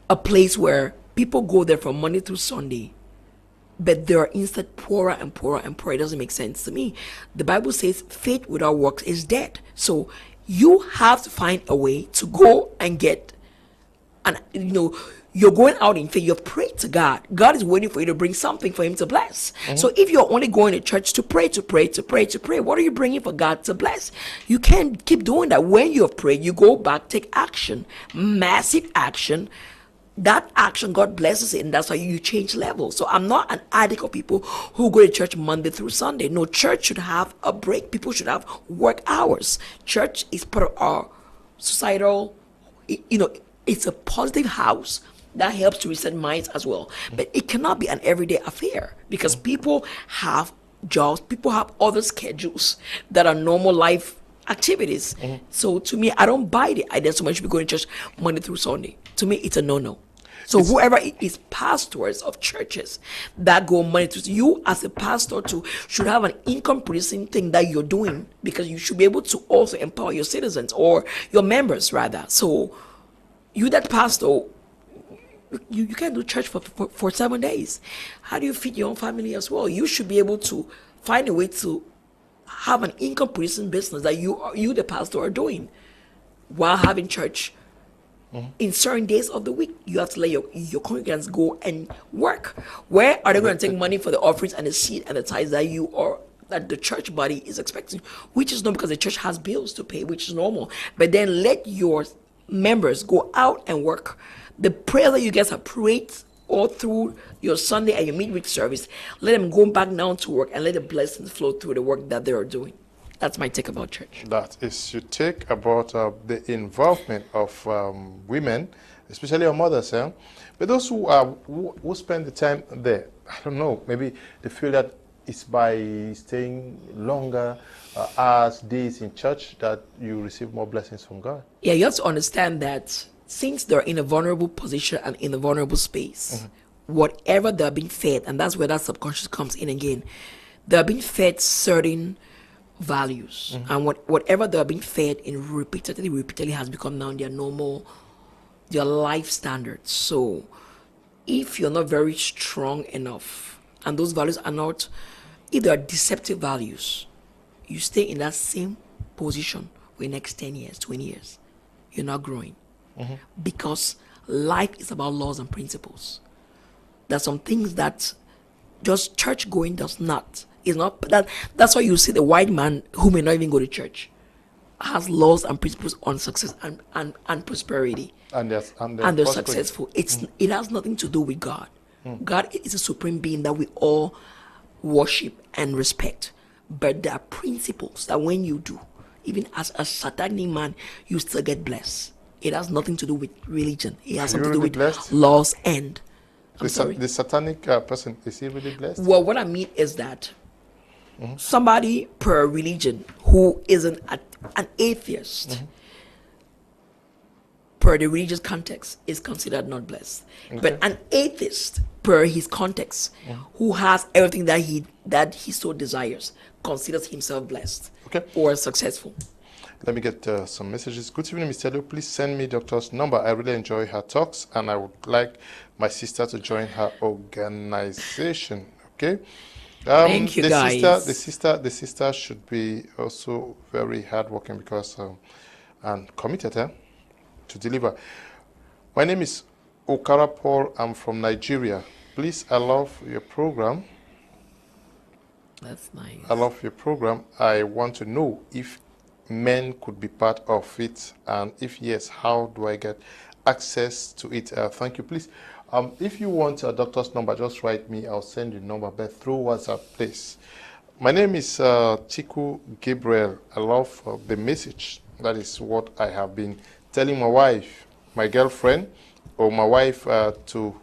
a place where people go there from Monday through Sunday, but they are instead poorer and poorer and poorer. It doesn't make sense to me. The Bible says faith without works is dead. So you have to find a way to go and get, and you're going out in faith. You've prayed to God. God is waiting for you to bring something for him to bless. So if you're only going to church to pray, what are you bringing for God to bless? You can't keep doing that. When you have prayed, you go back, take action, massive action. That action, God blesses it, and that's how you change levels. So I'm not an addict of people who go to church Monday through Sunday. No, church should have a break. People should have work hours. Church is part of our societal, it's a positive house that helps to reset minds as well. But it cannot be an everyday affair, because people have jobs, people have other schedules that are normal life activities. So to me, I don't buy the idea so much to be going to church Monday through Sunday. To me, it's a no-no. So whoever is pastors of churches that go Monday through, you as a pastor too should have an income producing thing that you're doing, because you should be able to also empower your citizens, or your members rather. So you, that pastor, you can't do church for 7 days. How do you feed your own family as well? You should be able to find a way to have an income producing business that you the pastor are doing while having church. In certain days of the week, you have to let your congregants go and work. Where are they going to take money for the offerings and the seed and the tithes that the church body is expecting? Which is not, because the church has bills to pay, which is normal. But then let your members go out and work. The prayer that you guys have prayed all through your Sunday and your midweek service, let them go back down to work and let the blessings flow through the work that they are doing. That's my take about church. That is your take about the involvement of women, especially our mothers. But those who spend the time there, I don't know, maybe they feel that it's by staying longer hours, days in church that you receive more blessings from God. Yeah, you have to understand that since they're in a vulnerable position and in a vulnerable space, whatever they're being fed, and that's where that subconscious comes in again, they're being fed certain values. And whatever they're being fed in repeatedly has become now their normal, their life standards. So if you're not very strong enough and those values are not, if they are deceptive values, you stay in that same position for the next 10 years, 20 years. You're not growing. Because life is about laws and principles. There's some things that just church going does not. It's not that. That's why you see the white man who may not even go to church has laws and principles on success and prosperity. And they're They're successful. It has nothing to do with God. God is a supreme being that we all worship and respect. But there are principles that when you do, even as a satanic man, you still get blessed. It has nothing to do with religion. It has something to do with blessed? laws and sorry. The satanic person, is he really blessed? Well, what I mean is that somebody per religion who is an atheist, per the religious context, is considered not blessed. But an atheist, per his context, who has everything that he so desires, considers himself blessed or successful. Let me get some messages. Good evening, Mr. Liu. Please send me doctor's number. I really enjoy her talks, and I would like my sister to join her organization. Okay. Thank you, guys. The sister should be also very hardworking because and committed to deliver. My name is Okara Paul. I'm from Nigeria. Please, I love your program. That's nice. I love your program. I want to know if men could be part of it, and if yes, how do I get access to it? Thank you. Please, if you want a doctor's number, just write me. I'll send you the number, but through WhatsApp, please. My name is Chiku Gabriel. I love the message. That is what I have been telling my wife, my girlfriend, or my wife to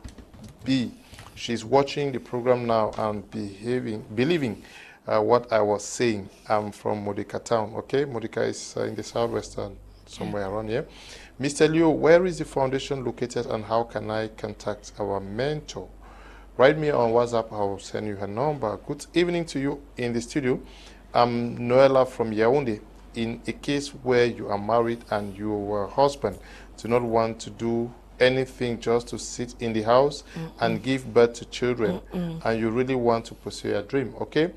be. She's watching the program now and believing what I was saying. I'm from Modica town, okay? Modica is in the southwestern, somewhere around here. Mr. Liu, where is the foundation located and how can I contact our mentor? Write me on WhatsApp, I will send you her number. Good evening to you in the studio. I'm Noela from Ewane. In a case where you are married and your husband do not want to do anything, just to sit in the house and give birth to children, and you really want to pursue your dream, okay?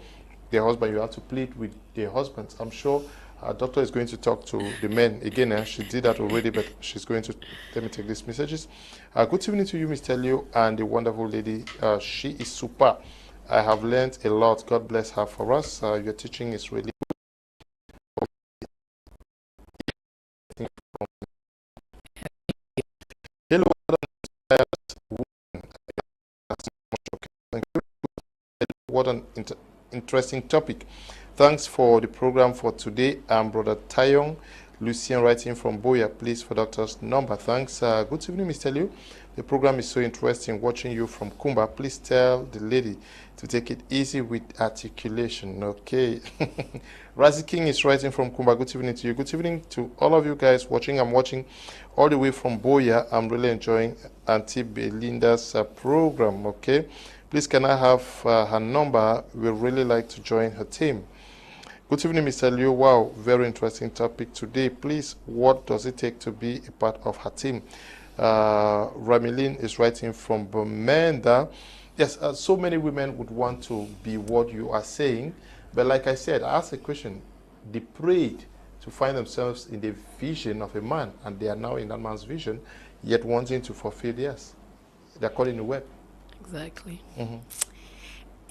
The husband, you have to plead with the husband. I'm sure our doctor is going to talk to the men again. She did that already, but she's going to, let me take these messages. Good evening to you, Mr. Liu, and the wonderful lady. She is super. I have learned a lot. God bless her for us. Your teaching is really good. Hello, what an interesting topic. Thanks for the program for today. I'm Brother Tayong, Lucien, writing from Boya. Please, for doctor's number. Thanks. Good evening, Mr. Liu. The program is so interesting. Watching you from Kumba. Please tell the lady to take it easy with articulation. Okay. Razi King is writing from Kumba. Good evening to you. Good evening to all of you guys watching. I'm watching all the way from Boya. I'm really enjoying Auntie Belinda's program. Okay. Please, can I have her number? We'd really like to join her team. Good evening, Mr. Liu. Wow, very interesting topic today. Please, what does it take to be a part of her team? Ramilin is writing from Bamenda. Yes, so many women would want to be what you are saying. But like I said, I asked a question. They prayed to find themselves in the vision of a man, and they are now in that man's vision, yet wanting to fulfill theirs. They're caught in the web. Exactly.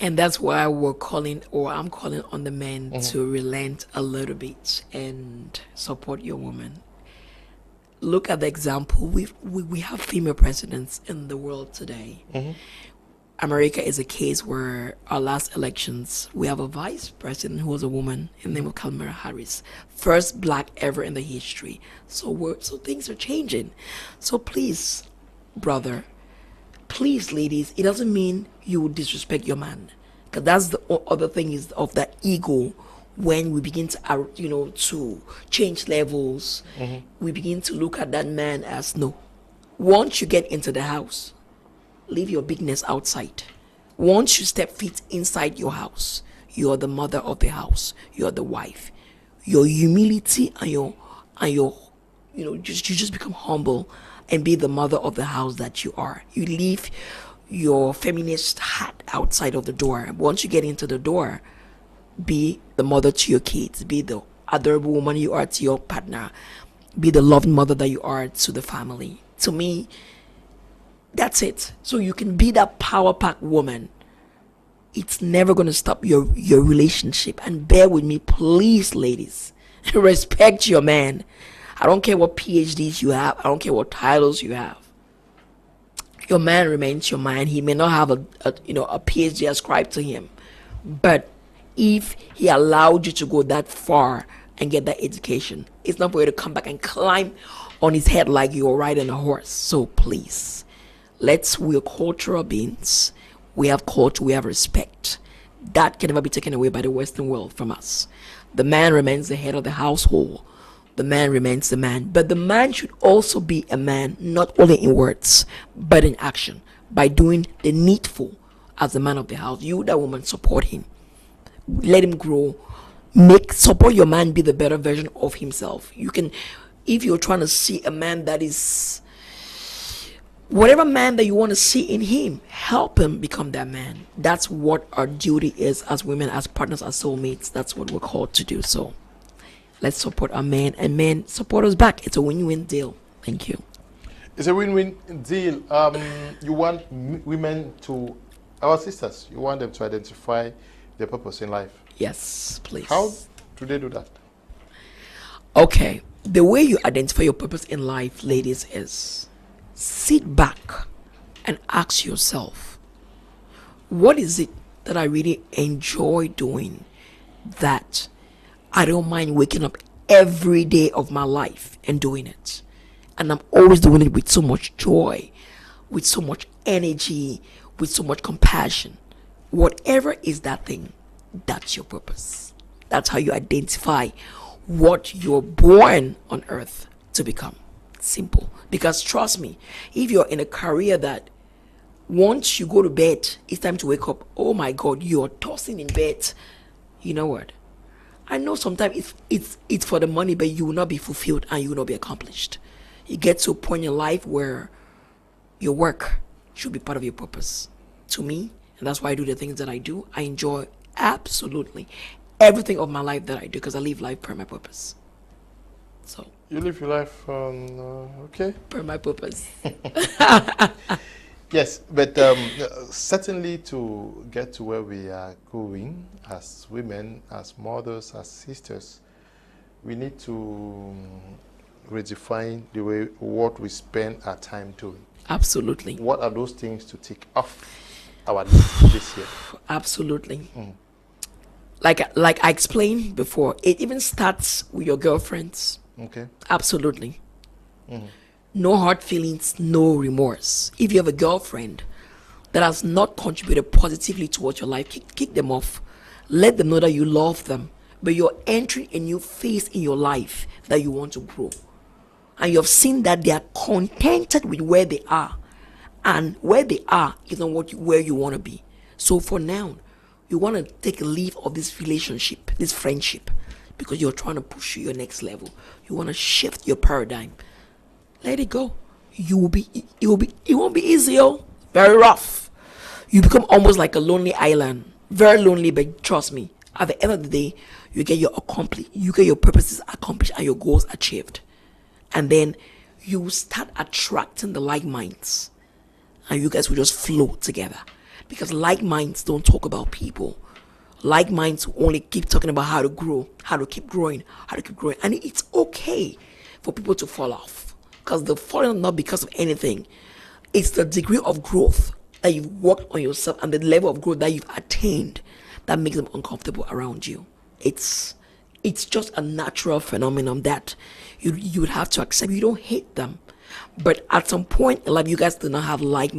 And that's why I'm calling on the men to relent a little bit and support your woman. Look at the example. We have female presidents in the world today. America is a case where our last elections, we have a vice president who was a woman in the name of Kamala Harris, first black ever in the history. So things are changing. So please, brother, please, ladies, it doesn't mean you disrespect your man, because that's the other thing is of that ego. When we begin to, to change levels, we begin to look at that man as no. Once you get into the house, leave your bigness outside. Once you step feet inside your house, you are the mother of the house. You are the wife. Your humility and your you just become humble and be the mother of the house that you are. You leave your feminist hat outside of the door. Once you get into the door, be the mother to your kids. Be the adorable woman you are to your partner. Be the loving mother that you are to the family. To me, that's it. So you can be that power pack woman. It's never going to stop your relationship. And bear with me, please, ladies. Respect your man. I don't care what PhDs you have. I don't care what titles you have. Your man remains your man. He may not have a PhD ascribed to him. But if he allowed you to go that far and get that education, it's not for you to come back and climb on his head like you're riding a horse. So please, we're cultural beings. We have culture, we have respect. That can never be taken away by the Western world from us. The man remains the head of the household. The man remains the man. But the man should also be a man, not only in words, but in action, by doing the needful as the man of the house. You, that woman, support him. Let him grow. Support your man be the better version of himself. You can, if you're trying to see a man that is whatever man that you want to see in him, help him become that man. That's what our duty is as women, as partners, as soulmates. That's what we're called to do. So let's support our men, and men support us back. It's a win-win deal. Thank you. It's a win-win deal. You want women to, our sisters, you want them to identify their purpose in life. Yes, please. How do they do that? Okay. The way you identify your purpose in life, ladies, is sit back and ask yourself, what is it that I really enjoy doing that I don't mind waking up every day of my life and doing it? And I'm always doing it with so much joy, with so much energy, with so much compassion. Whatever is that thing, that's your purpose. That's how you identify what you're born on earth to become. Simple. Because trust me, if you're in a career that once you go to bed, it's time to wake up, oh my God, you're tossing in bed. You know what? I know sometimes it's for the money, but you will not be fulfilled and you will not be accomplished. You get to a point in life where your work should be part of your purpose. To me, and that's why I do the things that I do. I enjoy absolutely everything of my life that I do because I live life per my purpose. So you live your life okay? Per my purpose. Yes, but certainly to get to where we are going as women, as mothers, as sisters, we need to redefine the way what we spend our time doing. Absolutely. What are those things to tick off our list this year? Absolutely. Like I explained before, it even starts with your girlfriends. Okay. Absolutely. No hard feelings, no remorse. If you have a girlfriend that has not contributed positively towards your life, kick them off. Let them know that you love them, but you're entering a new phase in your life that you want to grow. And you have seen that they are contented with where they are. And where they are is not where you want to be. So for now, you want to take a leave of this relationship, this friendship, because you're trying to push you your next level. You want to shift your paradigm. Let it go. It won't be easy, very rough. You become almost like a lonely island. Very lonely, but trust me, at the end of the day, you get your purposes accomplished and your goals achieved. And then you start attracting the like minds. And you guys will just flow together. Because like minds don't talk about people. Like minds only keep talking about how to grow, how to keep growing, And it's okay for people to fall off. Because they're falling not because of anything. It's the degree of growth that you've worked on yourself and the level of growth that you've attained that makes them uncomfortable around you. It's just a natural phenomenon that you would have to accept. You don't hate them, but at some point in life, you guys do not have like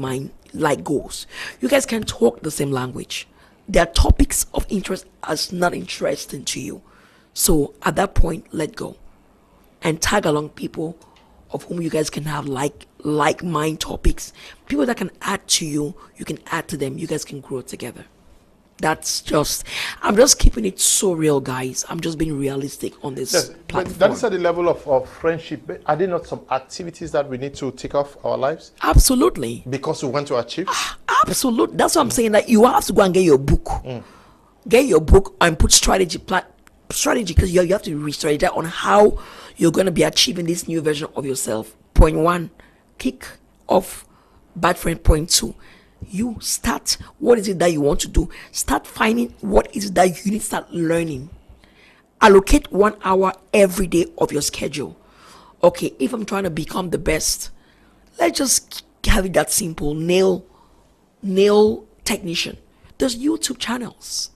goals. You guys can talk the same language. Their topics of interest are not interesting to you. So at that point, let go and tag along people of whom you guys can have like mind topics. People that can add to you, you can add to them. You guys can grow together. I'm just keeping it so real, guys. I'm just being realistic on this platform. But that is at the level of friendship. Are there not some activities that we need to take off our lives? Absolutely. Because we want to achieve? Absolutely. That's what I'm saying, that you have to go and get your book. Get your book and put strategy, because you have to re-strategize on how you're going to be achieving this new version of yourself. Point 1, kick off bad friend. Point 2, you start. What is it that you want to do? Start finding what is it that you need to start learning. Allocate 1 hour every day of your schedule. Okay, if I'm trying to become the best, let's just have it that simple. Nail technician. There's YouTube channels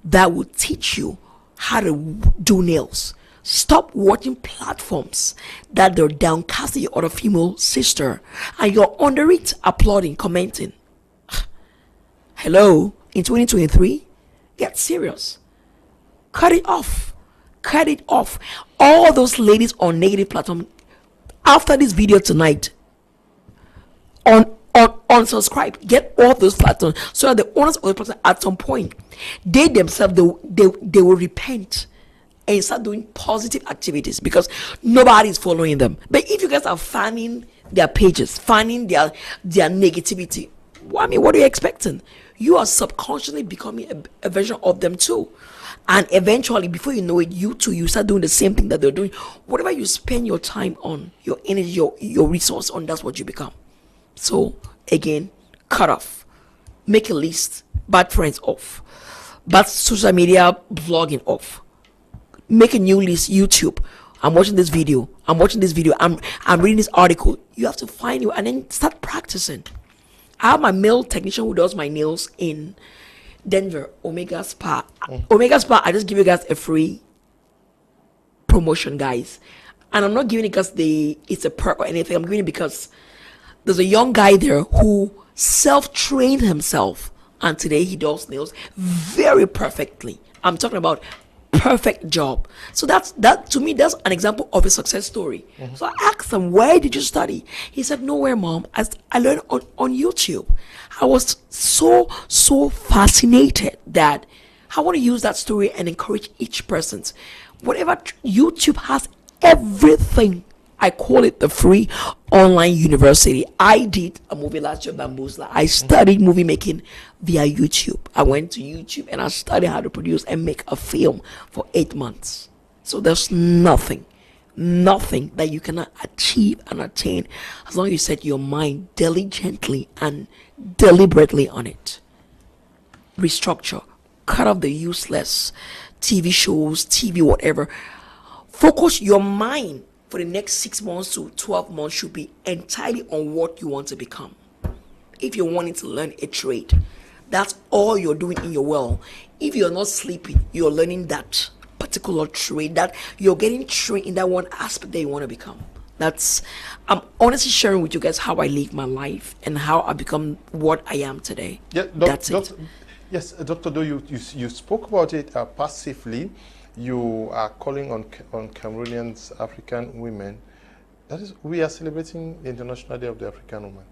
that will teach you how to do nails. Stop watching platforms that they're downcasting your other female sister and you're under it applauding, commenting. Hello, in 2023, get serious. Cut it off. All those ladies on negative platform, after this video tonight, unsubscribe. Get off those platforms so that the owners of the platform at some point, they themselves they will repent and start doing positive activities because nobody is following them. But if you guys are fanning their pages, fanning their negativity, what are you expecting? You are subconsciously becoming a version of them too. And eventually, before you know it, you start doing the same thing that they're doing. Whatever you spend your time on, your energy, your resource on, that's what you become. So again, cut off. Make a list. Bad friends off. Bad social media blogging off. Make a new list. YouTube. I'm watching this video. I'm reading this article. You have to find you and then start practicing. I have my male technician who does my nails in Denver, Omega Spa. Omega Spa, I just give you guys a free promotion, guys. And I'm not giving it because it's a perk or anything. I'm giving it because there's a young guy there who self-trained himself. And today he does nails very perfectly. I'm talking about perfect job. So that to me, that's an example of a success story. So I asked him, where did you study? He said, nowhere, mom. I learned on YouTube. I was so fascinated that I want to use that story and encourage each person. Whatever YouTube has, everything. I call it the free online university. I did a movie last year, Bamboozler. I studied movie making via YouTube. I went to YouTube and I studied how to produce and make a film for 8 months. So there's nothing that you cannot achieve and attain as long as you set your mind diligently and deliberately on it. Restructure. Cut off the useless TV shows, TV whatever. Focus your mind for the next 6 months to 12 months should be entirely on what you want to become. If you're wanting to learn a trade, that's all you're doing in your world. If you're not sleeping, you're learning that particular trade, that you're getting trained in that one aspect that you want to become. I'm honestly sharing with you guys how I live my life and how I become what I am today. Yeah, that's it. Yes, Dr. Do, you spoke about it passively. You are calling on Cameroonians, African women. That is, we are celebrating the International Day of the African Woman,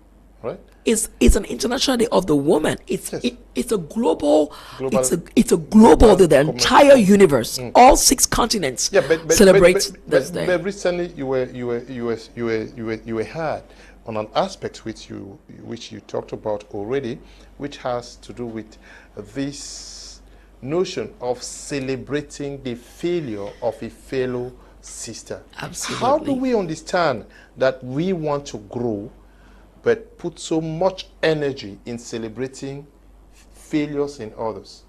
right? It's an International Day of the Woman. It's a global it's a global day. The entire universe, all 6 continents, celebrate this day. But recently, you were heard on an aspect which you talked about already, which has to do with this notion of celebrating the failure of a fellow sister. Absolutely. How do we understand that we want to grow but put so much energy in celebrating failures in others?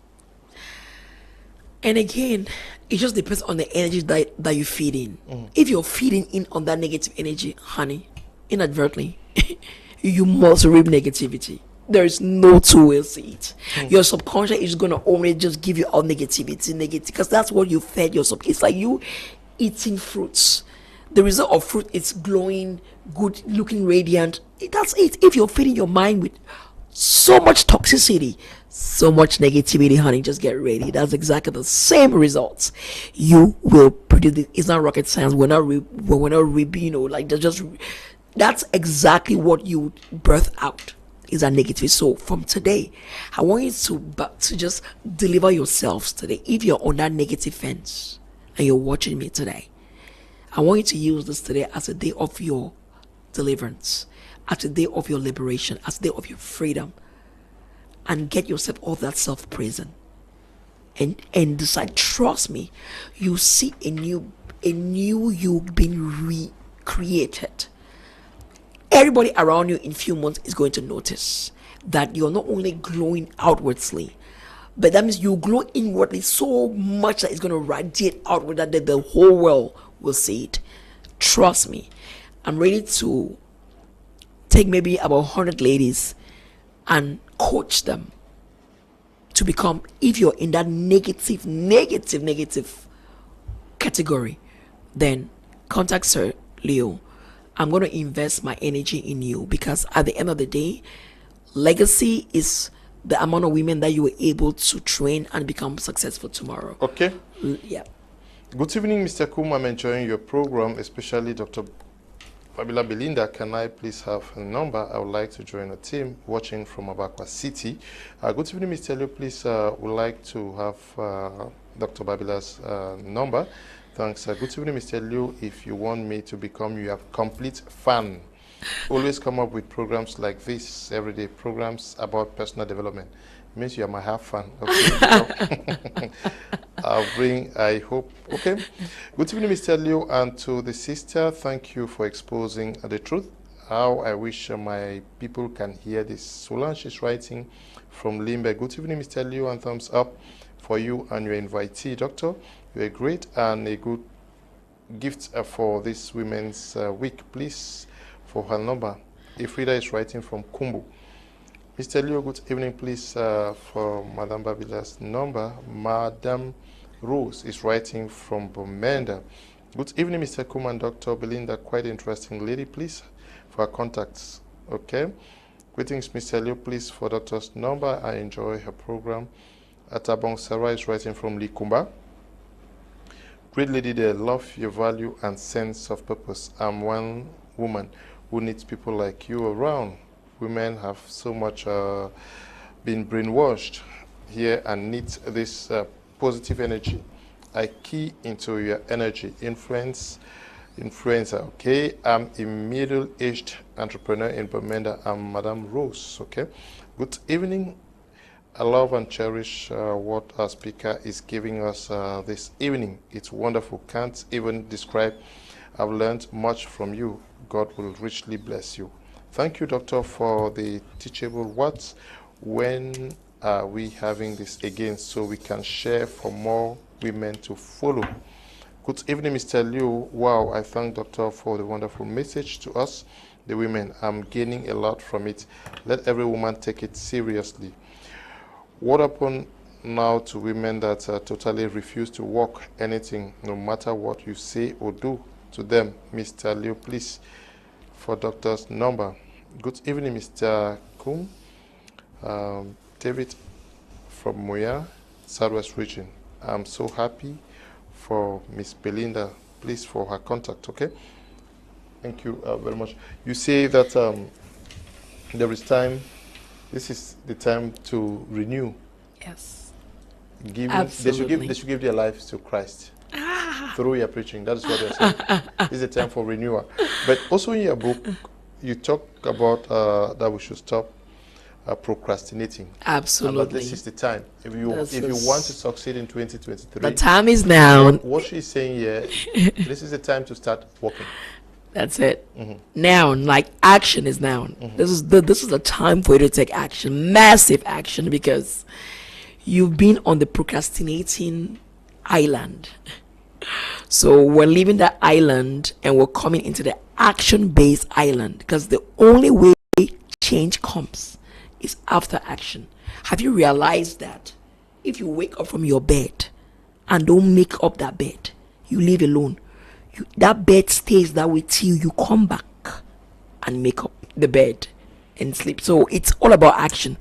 And again, it just depends on the energy that you feed in. If you're feeding in on that negative energy, honey, inadvertently, you must reap negativity. There is no two ways to it. Your subconscious is going to only just give you all negativity, because that's what you fed your sub. It's like you eating fruits. The result of fruit is glowing, good looking, radiant. That's it. If you're feeding your mind with so much toxicity, so much negativity, honey, just get ready. That's exactly the same results you will produce. It's not rocket science. We're not like that's exactly what you birth out, is that negative. So from today, I want you to just deliver yourselves today. If you're on that negative fence and you're watching me today, I want you to use this today as a day of your deliverance, as a day of your liberation, as a day of your freedom, and get yourself off that self-prison and decide, trust me, you see a new you being recreated. Everybody around you in few months is going to notice that you're not only glowing outwardly, but that means you glow inwardly so much that it's going to radiate outward, that the whole world will see it. Trust me. I'm ready to take maybe about 100 ladies and coach them to become, if you're in that negative category, then contact Sir Leo. I'm going to invest my energy in you, because at the end of the day, legacy is the amount of women that you were able to train and become successful tomorrow. Okay. Yeah. Good evening, Mr. Kum. I'm enjoying your program, especially Dr. Babila Belinda. Can I please have a number? I would like to join a team watching from Abakwa City. Good evening, Mr. Leo. Please, would like to have Dr. Babila's number. Thanks. Good evening, Mr. Liu. If you want me to become your complete fan, always come up with programs like this, everyday programs about personal development. It means you are my half fan. Okay. I hope. Okay. Good evening, Mr. Liu, and to the sister, thank you for exposing the truth. How I wish my people can hear this. Solange is writing from Limbe. Good evening, Mr. Liu, and thumbs up for you and your invitee, Doctor. You're great and a good gift for this Women's Week. Please, for her number. Ifrida is writing from Kumbu. Mr. Leo, good evening. Please, for Madame Babila's number. Madame Rose is writing from Bomenda. Good evening, Mr. Kum and Dr. Belinda. Quite interesting lady. Please, for her contacts. Okay. Greetings, Mr. Leo. Please, for Doctor's number. I enjoy her program. Atabong Sarah is writing from Likumba. Great lady there, love your value and sense of purpose. I'm one woman who needs people like you around. Women have so much been brainwashed here and need this positive energy. I key into your energy. Influencer, okay? I'm a middle-aged entrepreneur in Bermuda. I'm Madame Rose, okay? Good evening. I love and cherish what our speaker is giving us this evening. It's wonderful. Can't even describe. I've learned much from you. God will richly bless you. Thank you, Doctor, for the teachable words. When are we having this again so we can share for more women to follow? Good evening, Mr. Liu. Wow, I thank Doctor for the wonderful message to us, the women. I'm gaining a lot from it. Let every woman take it seriously. What happened now to women that totally refuse to walk anything, no matter what you say or do to them? Mr. Liu, please, for Doctor's number. Good evening, Mr. Kum. David from Moya, Southwest region. I'm so happy for Miss Belinda. Please, for her contact, okay? Thank you very much. You say that there is time. This is the time to renew. Yes. Absolutely. They should give their lives to Christ through your preaching. That is what they're saying. This is the time for renewal. But also in your book, you talk about that we should stop procrastinating. Absolutely. But this is the time. If you want to succeed in 2023, the time is now. What she's saying here, this is the time to start working. That's it. Now, like, action is now. This is the time for you to take action, massive action, because you've been on the procrastinating island. So we're leaving that island and we're coming into the action-based island, because the only way change comes is after action. Have you realized that if you wake up from your bed and don't make up that bed, you leave alone, that bed stays that way till you come back and make up the bed and sleep. So it's all about action.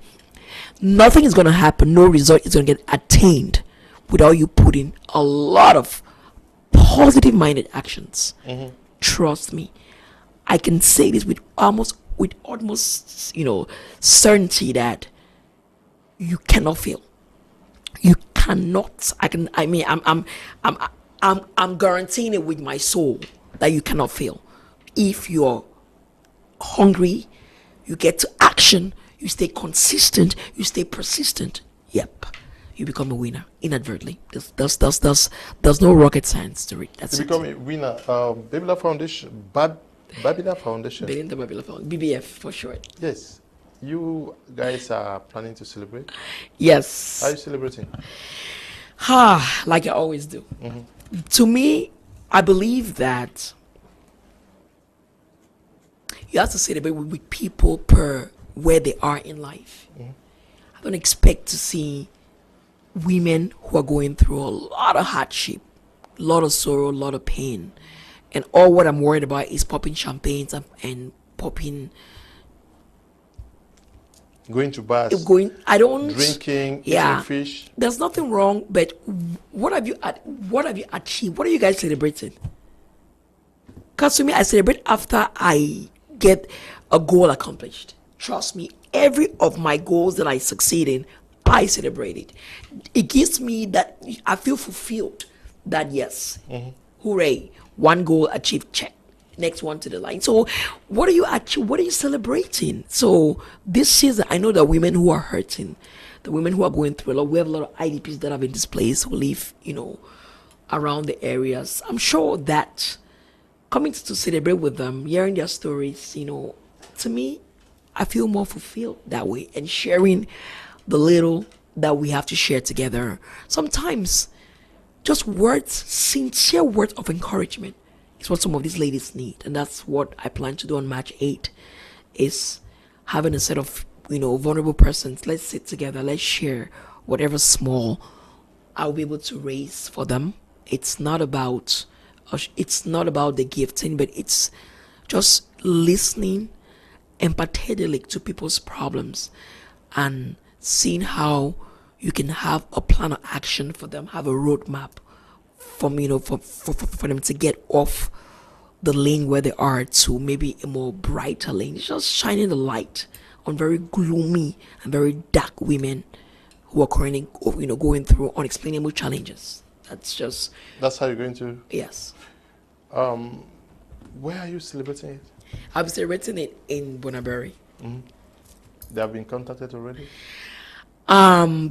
Nothing is going to happen, no result is going to get attained without you putting a lot of positive minded actions. Trust me, I can say this with almost certainty that you cannot fail. You cannot. I'm guaranteeing it with my soul that you cannot fail. If you're hungry, you get to action, you stay consistent, you stay persistent, yep, you become a winner inadvertently. There's no rocket science to it. That's you become a winner. Babila Foundation, Babila Foundation. Belinda Babila Foundation, BBF for short. Yes. You guys are planning to celebrate? Yes. How are you celebrating? Like I always do. To me, I believe that you have to celebrate with people per where they are in life. I don't expect to see women who are going through a lot of hardship, a lot of sorrow, a lot of pain, and all what I'm worried about is popping champagnes and popping. Going to bars. I don't drinking. Yeah. Eating fish. There's nothing wrong, but what have you achieved? What are you guys celebrating? Because to me, I celebrate after I get a goal accomplished. Trust me, every of my goals that I succeed in, I celebrate it. It gives me that I feel fulfilled. That yes, hooray, one goal achieved, check. Next one to the line. So what are you celebrating? So this season, I know that women who are hurting, the women who are going through a lot, we have a lot of IDPs that have been displaced who live, around the areas. I'm sure that coming to celebrate with them, hearing their stories, to me, I feel more fulfilled that way, and sharing the little that we have to share together. Sometimes just words, sincere words of encouragement is what some of these ladies need, and that's what I plan to do on March 8th, is having a set of vulnerable persons. Let's sit together, let's share whatever small I'll be able to raise for them. It's not about the gifting, but it's just listening empathetically to people's problems and seeing how you can have a plan of action for them, have a roadmap for them to get off the lane where they are to maybe a more brighter lane. It's just shining the light on very gloomy and very dark women who are currently going through unexplainable challenges. That's how you're going to. Yes. Where are you celebrating it? I'll be celebrating it in Bonaberry. They have been contacted already?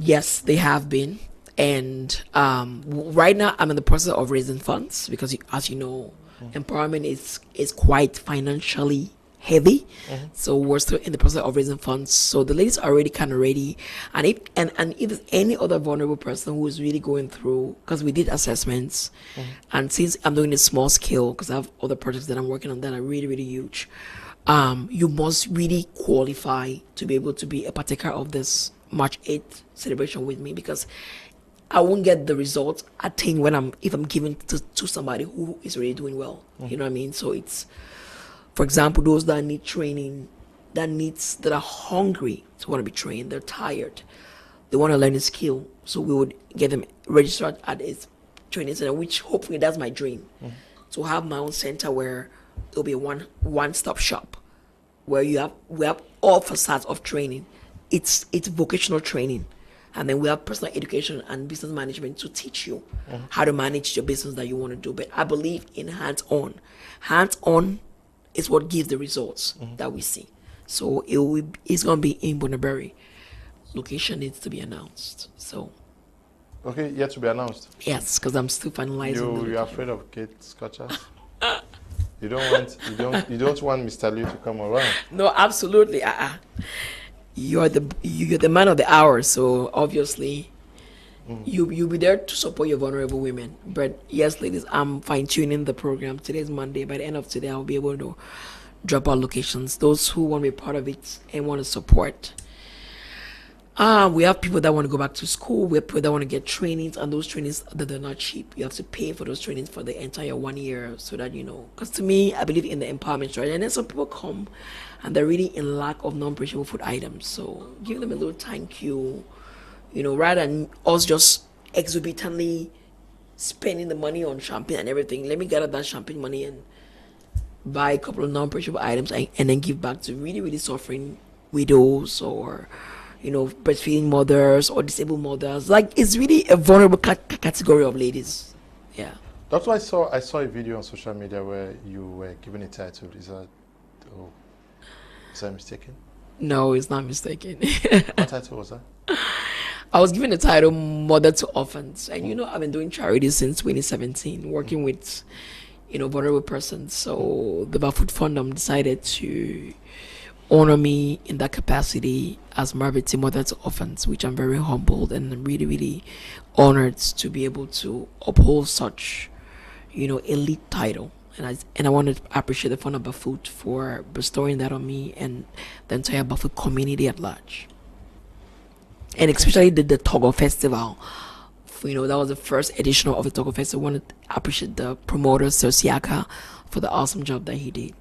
Yes, they have been. And right now, I'm in the process of raising funds because, as you know, empowerment is quite financially heavy. So we're still in the process of raising funds. So the ladies are already kind of ready. And if there's any other vulnerable person who is really going through, because we did assessments, and since I'm doing it small scale, because I have other projects that I'm working on that are really, really huge, you must really qualify to be able to be a partaker of this March 8th celebration with me, because I won't get the results attained if I'm giving to somebody who is already doing well. You know what I mean? So it's, for example, those that need training, that are hungry to want to be trained, they're tired, they want to learn a skill. So we would get them registered at this training center, which hopefully that's my dream, to have my own center where it'll be a one-stop shop where we have all facets of training. It's vocational training. And then we have personal education and business management to teach you how to manage your business that you want to do. But I believe in hands-on. Hands-on is what gives the results that we see. So it's going to be in Bonaberry. Location needs to be announced. So. Okay, yet to be announced. Yes, because I'm still finalizing. You're afraid of Kate Scotchers? You don't want Mr. Liu to come around? No, absolutely. You're the man of the hour, so obviously you'll be there to support your vulnerable women. But yes, ladies, I'm fine-tuning the program. Today's Monday. By the end of today, I'll be able to drop out locations. Those who want to be part of it and want to support, We have people that want to go back to school. We have people that want to get trainings, and those trainings that they're not cheap. You have to pay for those trainings for the entire 1 year, so that because to me, I believe in the empowerment strategy. And then some people come, and they're really in lack of non-perishable food items. So give them a little thank you, rather than us just exorbitantly spending the money on champagne and everything. Let me gather that champagne money and buy a couple of non-perishable items, and then give back to really, really suffering widows, or breastfeeding mothers or disabled mothers. Like, it's really a vulnerable category of ladies. Yeah. That's why I saw a video on social media where you were given a title. Is that mistaken? No, it's not mistaken. What title was that? I was given the title Mother to Orphans. And I've been doing charity since 2017, working with vulnerable persons. So the Bafood Fund decided to honor me in that capacity as Marvity Mother to Orphans, which I'm very humbled and really, really honored to be able to uphold such, elite title. And I want to appreciate the Fund of Bafood for bestowing that on me and the entire Bafood community at large. And especially the Togo Festival. That was the first edition of the Togo Festival. I want to appreciate the promoter, Sir Siaka, for the awesome job that he did.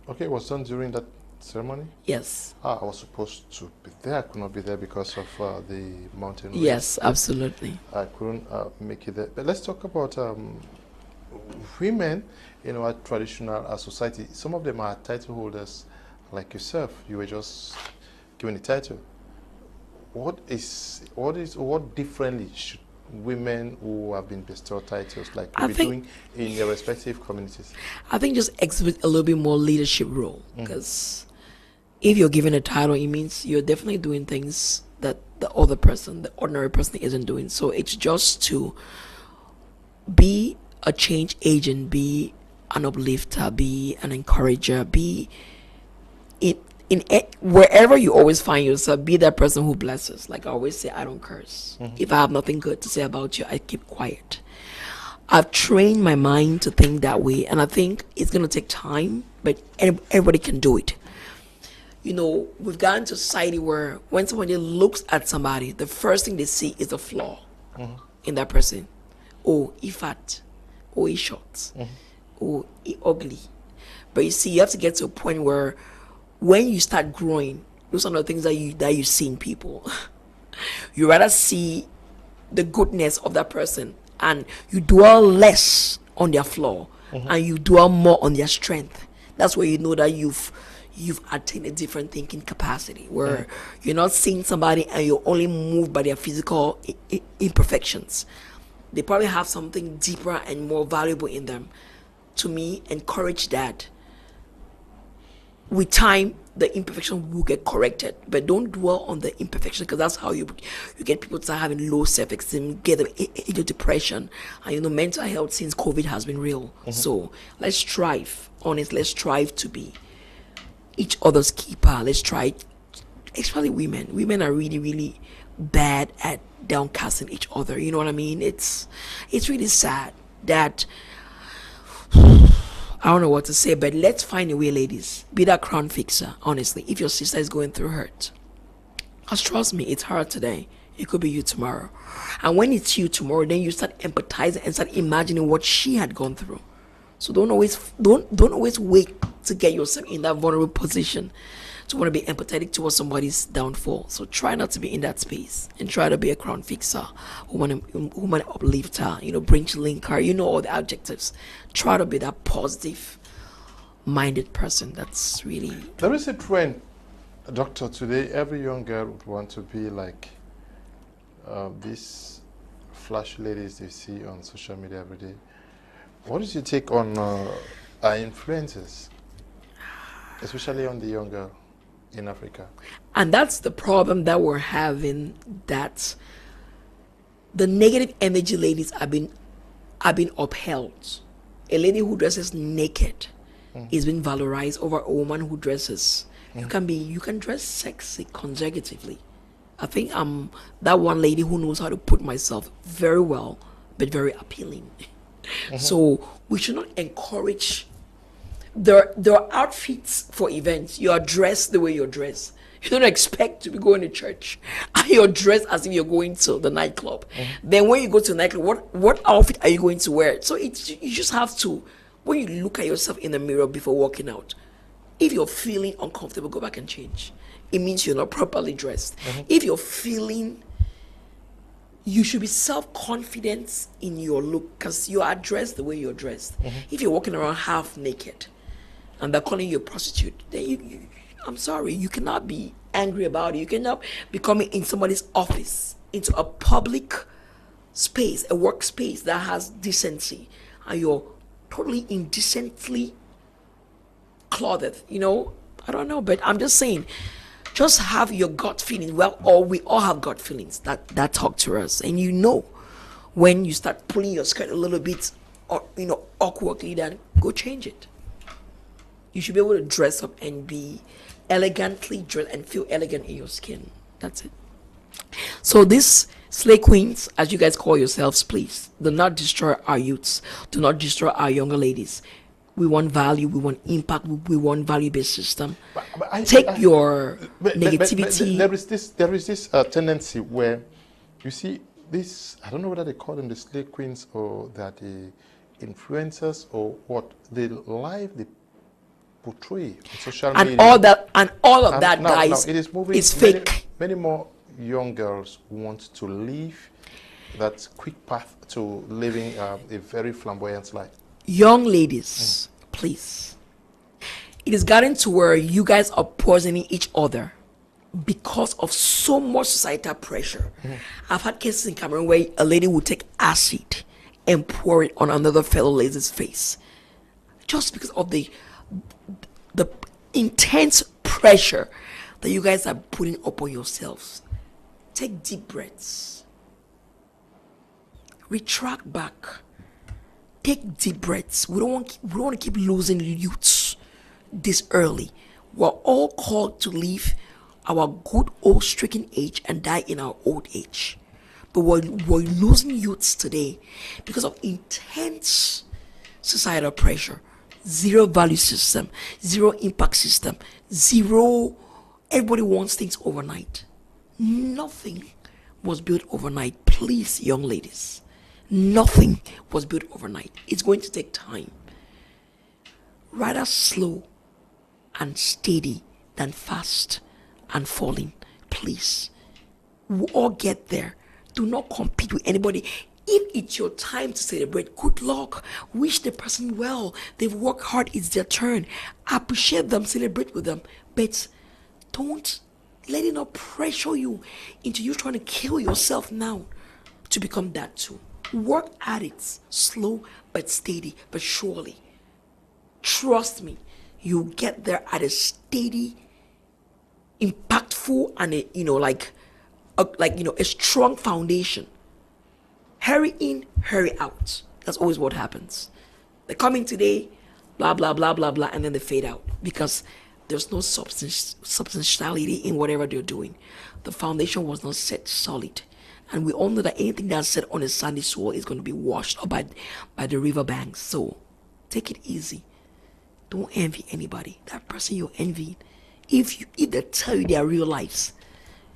Okay, it was done during that ceremony? Yes. I was supposed to be there. I could not be there because of the mountain race. Yes, absolutely. I couldn't make it there. But let's talk about women in our traditional society. Some of them are title holders like yourself. You were just given a title. What differently should women who have been bestowed titles be doing in their respective communities? I think just exhibit a little bit more leadership role, because if you're given a title, it means you're definitely doing things that the other person, the ordinary person, isn't doing. So it's just to be a change agent, be an uplifter, be an encourager, be wherever you always find yourself, be that person who blesses. Like I always say, I don't curse. If I have nothing good to say about you, I keep quiet. I've trained my mind to think that way, and I think it's going to take time, but everybody can do it. We've gotten to a society where when somebody looks at somebody, the first thing they see is a flaw in that person. Oh, he fat. Oh, he short. Oh, he ugly. But you see, you have to get to a point where when you start growing, those are the things that you see in people. You rather see the goodness of that person, and you dwell less on their flaw, and you dwell more on their strength. That's where you know that you've attained a different thinking capacity, where you're not seeing somebody and you're only moved by their physical imperfections. They probably have something deeper and more valuable in them. To me, encourage that. With time, the imperfection will get corrected, but don't dwell on the imperfection, because that's how you get people to start having low self-esteem, get them into depression, and mental health since COVID has been real. So let's strive, honestly, let's strive to be each other's keeper. Let's try, especially women. Women are really, really bad at downcasting each other. You know what I mean? It's really sad that. I don't know what to say, but let's find a way, ladies. Be that crown fixer, honestly. If your sister is going through hurt, because trust me, it's her today. It could be you tomorrow. And when it's you tomorrow, then you start empathizing and start imagining what she had gone through. So don't always wait to get yourself in that vulnerable position to want to be empathetic towards somebody's downfall. So try not to be in that space, and try to be a crown fixer, woman uplifter, bridge linker, all the adjectives. Try to be that positive minded person. That's really. There is a trend, doctor, today every young girl would want to be like these flash ladies they see on social media every day. What is your take on our influences, especially on the young girl in Africa? And that's the problem that we're having, that the negative energy ladies are being upheld. A lady who dresses naked is being valorized over a woman who dresses. You can dress sexy consecutively. I think I'm that one lady who knows how to put myself very well, but very appealing. So we should not encourage. There are outfits for events. You are dressed the way you're dressed. You don't expect to be going to church and you're dressed as if you're going to the nightclub. Then when you go to the nightclub, what outfit are you going to wear? So you just have to, when you look at yourself in the mirror before walking out, if you're feeling uncomfortable, go back and change. It means you're not properly dressed. If you're feeling, you should be self-confident in your look because you are dressed the way you're dressed. If you're walking around half naked and they're calling you a prostitute, then I'm sorry, you cannot be angry about it. You cannot be coming in somebody's office, into a public space, a workspace that has decency, and you're totally indecently clothed. I don't know, but I'm just saying, just have your gut feeling. Well, or we all have gut feelings that talk to us, and when you start pulling your skirt a little bit, or awkwardly, then go change it. You should be able to dress up and be elegantly dressed and feel elegant in your skin. That's it. So these slay queens, as you guys call yourselves, please do not destroy our youths. Do not destroy our younger ladies. We want value. We want impact. We want value-based system. Take your negativity. There is this tendency where you see this. I don't know whether they call them the slay queens or that the influencers or what. The life they portray on social media. And all of that, guys, it is moving. It's fake. Many more young girls want to live that quick path to living a very flamboyant life. Young ladies, please. It is gotten to where you guys are poisoning each other because of so much societal pressure. I've had cases in Cameroon where a lady would take acid and pour it on another fellow lady's face just because of the intense pressure that you guys are putting upon yourselves. Take deep breaths. Retract back. Take deep breaths. We don't want to keep losing youths this early. We're all called to live our good old stricken age and die in our old age. But we're losing youths today because of intense societal pressure. Zero value system, zero impact system, zero. Everybody wants things overnight. Nothing was built overnight. Please, young ladies, nothing was built overnight. It's going to take time. Rather slow and steady than fast and falling. Please, we'll all get there. Do not compete with anybody. If it's your time to celebrate, good luck. Wish the person well. They've worked hard. It's their turn. Appreciate them. Celebrate with them. But don't let it not pressure you into you trying to kill yourself now to become that too. Work at it. Slow but steady but surely. Trust me. You'll get there at a steady, impactful, and a strong foundation. Hurry in, hurry out. That's always what happens. They come in today, blah, blah, blah, blah, blah, and then they fade out because there's no substantiality in whatever they're doing. The foundation was not set solid. And we all know that anything that's set on a sandy soil is going to be washed up by the riverbanks. So take it easy. Don't envy anybody. That person you're envying, if they tell you their real lives,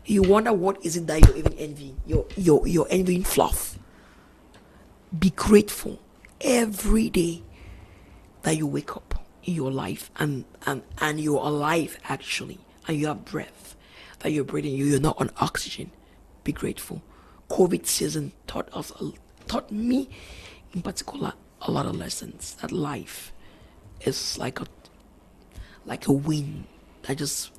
you wonder what is it that you're even envying. You're envying fluff. Be grateful every day that you wake up in your life and you're alive actually, and you have breath, that you're breathing, you're not on oxygen. Be grateful. COVID season taught me in particular a lot of lessons, that life is like a wind that just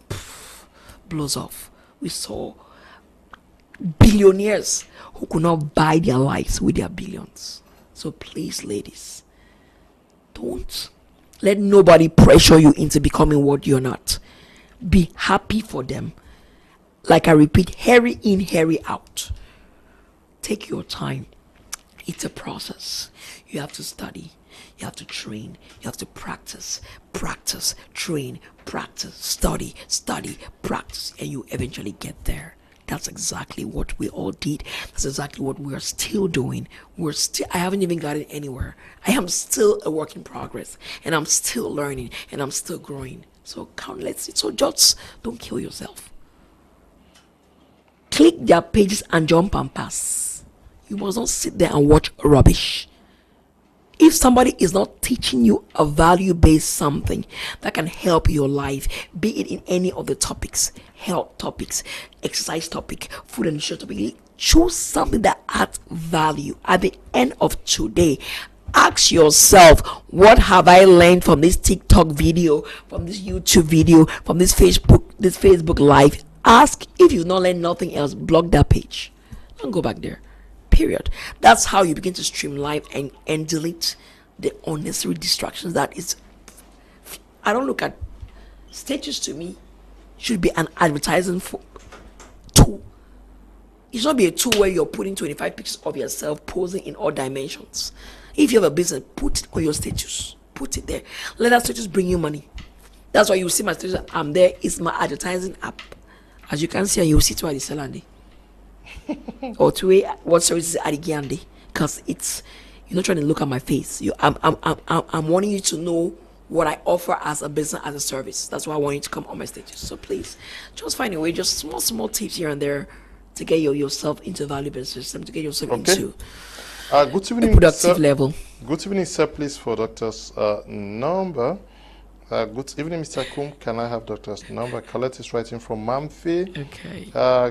blows off. We saw billionaires who could not buy their lives with their billions. So please, ladies, don't let nobody pressure you into becoming what you're not. Be happy for them. Like I repeat, hurry in, hurry out. Take your time. It's a process. You have to study. You have to train. You have to practice, train, practice, study, practice, and you eventually get there. That's exactly what we all did. That's exactly what we are still doing. I haven't even gotten anywhere. I am still a work in progress, and I'm still learning, and I'm still growing. So just don't kill yourself. Click their pages and jump and pass. You must not sit there and watch rubbish. If somebody is not teaching you a value-based something that can help your life, be it in any of the topics, health topics, exercise topic, food and nutrition topic, choose something that adds value. At the end of today, ask yourself, what have I learned from this TikTok video, from this YouTube video, from this Facebook live? Ask. If you've not learned nothing else, block that page. Don't go back there. Period. That's how you begin to streamline and delete the unnecessary distractions. That is, I don't look at status. To me, should be an advertising tool. It should not be a tool where you're putting 25 pictures of yourself posing in all dimensions. If you have a business, put it on your status. Put it there. Let that status bring you money. That's why you see my status. I'm there. It's my advertising app. As you can see, you see to the Selandi. Or to what services are the, because it's, you're not trying to look at my face. I'm wanting you to know what I offer as a business, as a service. That's why I want you to come on my stages. So please, just find a way, just small tips here and there to get yourself into value-based system, to get yourself into good evening, a productive level. Good evening, sir. Please, for doctor's number. Good evening, Mr. Kum. Can I have doctor's number? Colette is writing from Mamfi. Okay.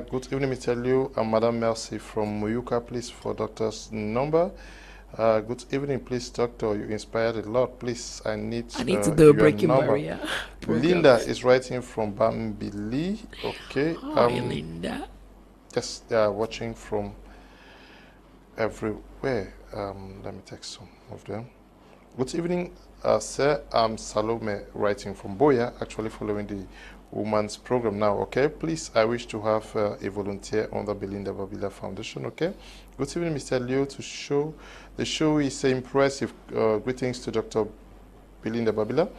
Good evening, Mr. Liu and Madam Mercy from Muyuka. Please, for doctor's number. Good evening, please, doctor. You inspired a lot. Please, I need to do a breaking number. barrier. Linda is writing from Bambili. Okay. Hi, Linda. Yes, they are watching from everywhere. Let me take some of them. Good evening, sir. I'm Salome, writing from Boya, actually following the woman's program now. Okay, please, I wish to have a volunteer on the Belinda Babila Foundation. Okay. Good evening, Mr. Leo. The show is impressive. Greetings to Dr. Belinda Babila.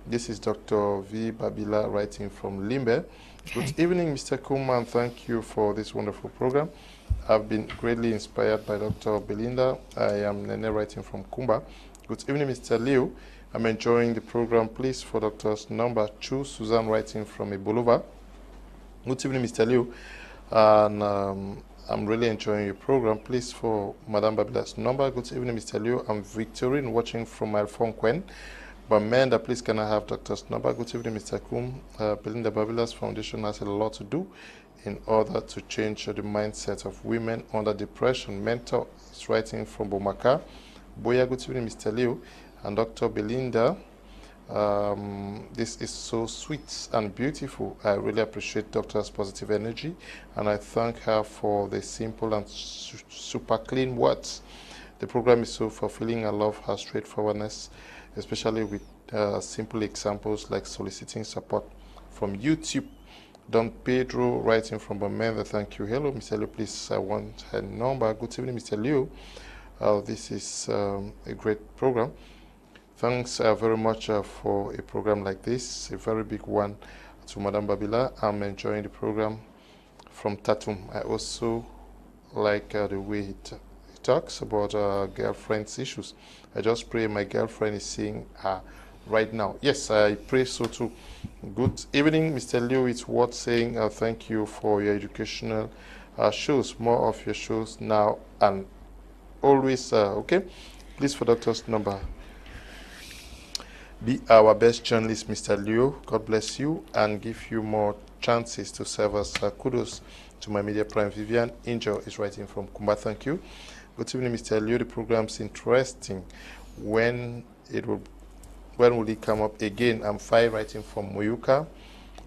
This is Dr. V. Babila, writing from Limbe. Okay. Good evening, Mr. Kuman. Thank you for this wonderful program. I've been greatly inspired by Dr. Belinda. I am Nene, writing from Kumba. Good evening, Mr. Leo. I'm enjoying the program. Please, for doctor's number, choose Suzanne, writing from Ibolova. Good evening, Mr. Leo. And I'm really enjoying your program. Please, for Madame Babila's number. Good evening, Mr. Leo. I'm Victorine, watching from Alfonquen. But Amanda, please, can I have doctor's number? Good evening, Mr. Kum. Belinda Babila's Foundation has a lot to do in order to change the mindset of women under depression. Mentor is writing from Bomaka. Boya, good evening, Mr. Leo and Dr. Belinda. This is so sweet and beautiful. I really appreciate Doctor's positive energy, and I thank her for the simple and super clean words. The program is so fulfilling. I love her straightforwardness, especially with simple examples like soliciting support from YouTube. Don Pedro, writing from Bamenda, thank you. Hello, Mr. Leo, please, I want her number. Good evening, Mr. Leo. This is a great program. Thanks very much for a program like this, a very big one to Madame Babila. I'm enjoying the program from Tatum. I also like the way he talks about girlfriend's issues. I just pray my girlfriend is seeing her right now. Yes, I pray so too. Good evening, Mr. Leo. It's worth saying thank you for your educational shows. More of your shows now and always. Okay, please, for doctor's number. Be our best journalist, Mr. Leo. God bless you and give you more chances to serve us. Kudos to my media prime. Vivian Angel is writing from Kumba. Thank you. Good evening, Mr. Leo. The program's interesting. When will it come up again? I'm Fai, writing from Moyuka.